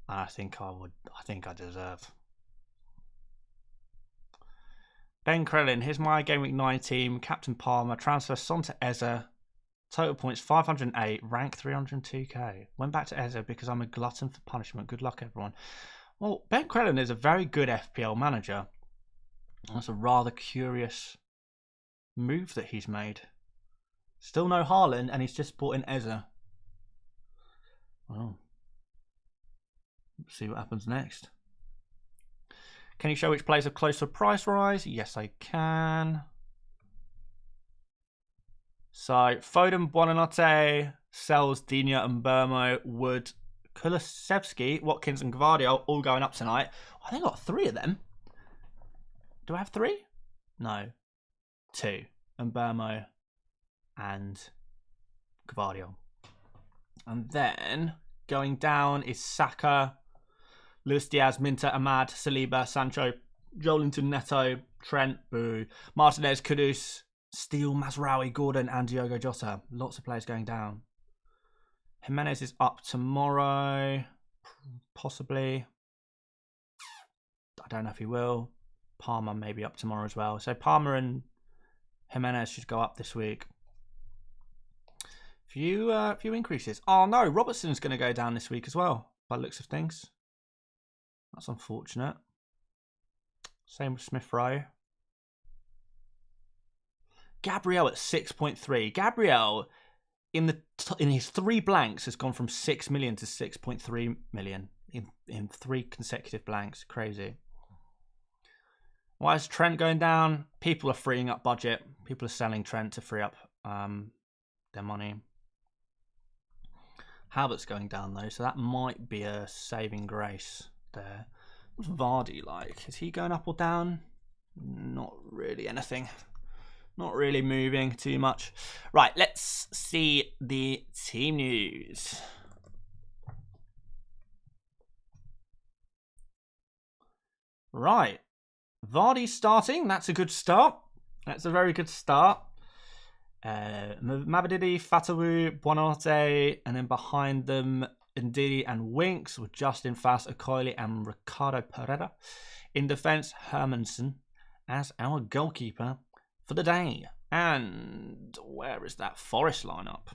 I think I would. I think I deserve. Ben Krellin, here's my Gameweek 9 team. Captain Palmer, transfer Son to Eze. Total points 508, rank 302k. Went back to Eze because I'm a glutton for punishment. Good luck, everyone. Well, Ben Krellin is a very good FPL manager. That's a rather curious move that he's made. Still no Haaland, and he's just brought in Eze. Well, let's see what happens next. Can you show which players are close to a price rise? Yes, I can. So, Foden, Buonanotte, Sells, Dina, and Burmo, Wood, Kulusevski, Watkins, and Gvardiol all going up tonight. I think I got 3 of them. Do I have 3? No. 2. And Burmo and Gvardiol. And then going down is Saka, Luis Diaz, Minter, Ahmad, Saliba, Sancho, Joelinton, Neto, Trent, Boo, Martinez, Kudus, Steele, Mazraoui, Gordon, and Diogo Jota. Lots of players going down. Jimenez is up tomorrow, possibly. I don't know if he will. Palmer may be up tomorrow as well. So Palmer and Jimenez should go up this week. Few increases. Oh no, Robertson's going to go down this week as well, by the looks of things. That's unfortunate. Same with Smith Rowe. Gabriel at 6.3. Gabriel in his 3 blanks has gone from 6 million to 6.3 million. in 3 consecutive blanks. Crazy. Why is Trent going down? People are freeing up budget. People are selling Trent to free up their money. Havertz going down though, so that might be a saving grace there. What's Vardy like? Is he going up or down? Not really anything. Not really moving too much. Right, let's see the team news. Right. Vardy starting. That's a good start. That's a very good start. Mabadidi, Fatawu, Buonanotte, and then behind them, Ndidi and Winks with Justin Fast, Okoye, and Ricardo Pereira. In defence, Hermansen as our goalkeeper for the day. And where is that Forest lineup?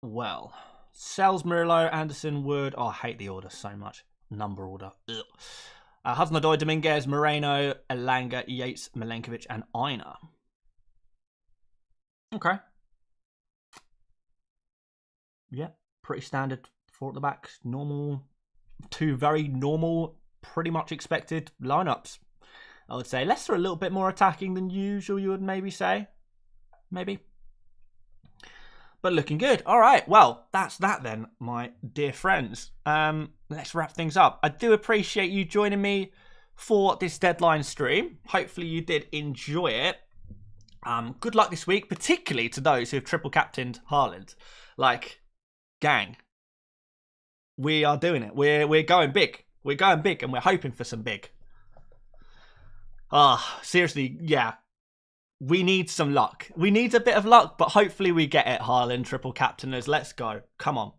Well, Sells, Murillo, Anderson, Wood. Oh, I hate the order so much. Number order. Hudson-Odoi, Dominguez, Moreno, Elanga, Yates, Milenkovic, and Aina. Okay. Yeah, pretty standard 4 at the back. Normal. 2 very normal, pretty much expected lineups. I would say Leicester a little bit more attacking than usual, you would maybe say. Maybe. But looking good. All right, well, that's that then, my dear friends. Let's wrap things up. I do appreciate you joining me for this deadline stream. Hopefully you did enjoy it. Good luck this week, particularly to those who have triple captained Haaland. Like, gang, we are doing it. We're going big. We're going big, and we're hoping for some big. Seriously, yeah. We need some luck. We need a bit of luck, but hopefully we get it. Haaland, triple captainers. Let's go. Come on.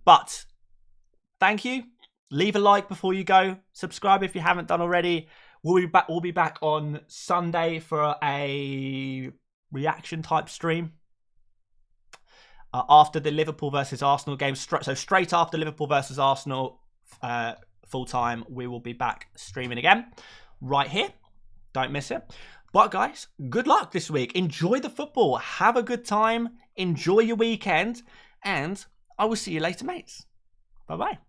But thank you. Leave a like before you go. Subscribe if you haven't done already. We'll be back on Sunday for a reaction type stream. After the Liverpool versus Arsenal game. So straight after Liverpool versus Arsenal full time, we will be back streaming again. Right here. Don't miss it. But guys, good luck this week. Enjoy the football. Have a good time. Enjoy your weekend. And I will see you later, mates. Bye-bye.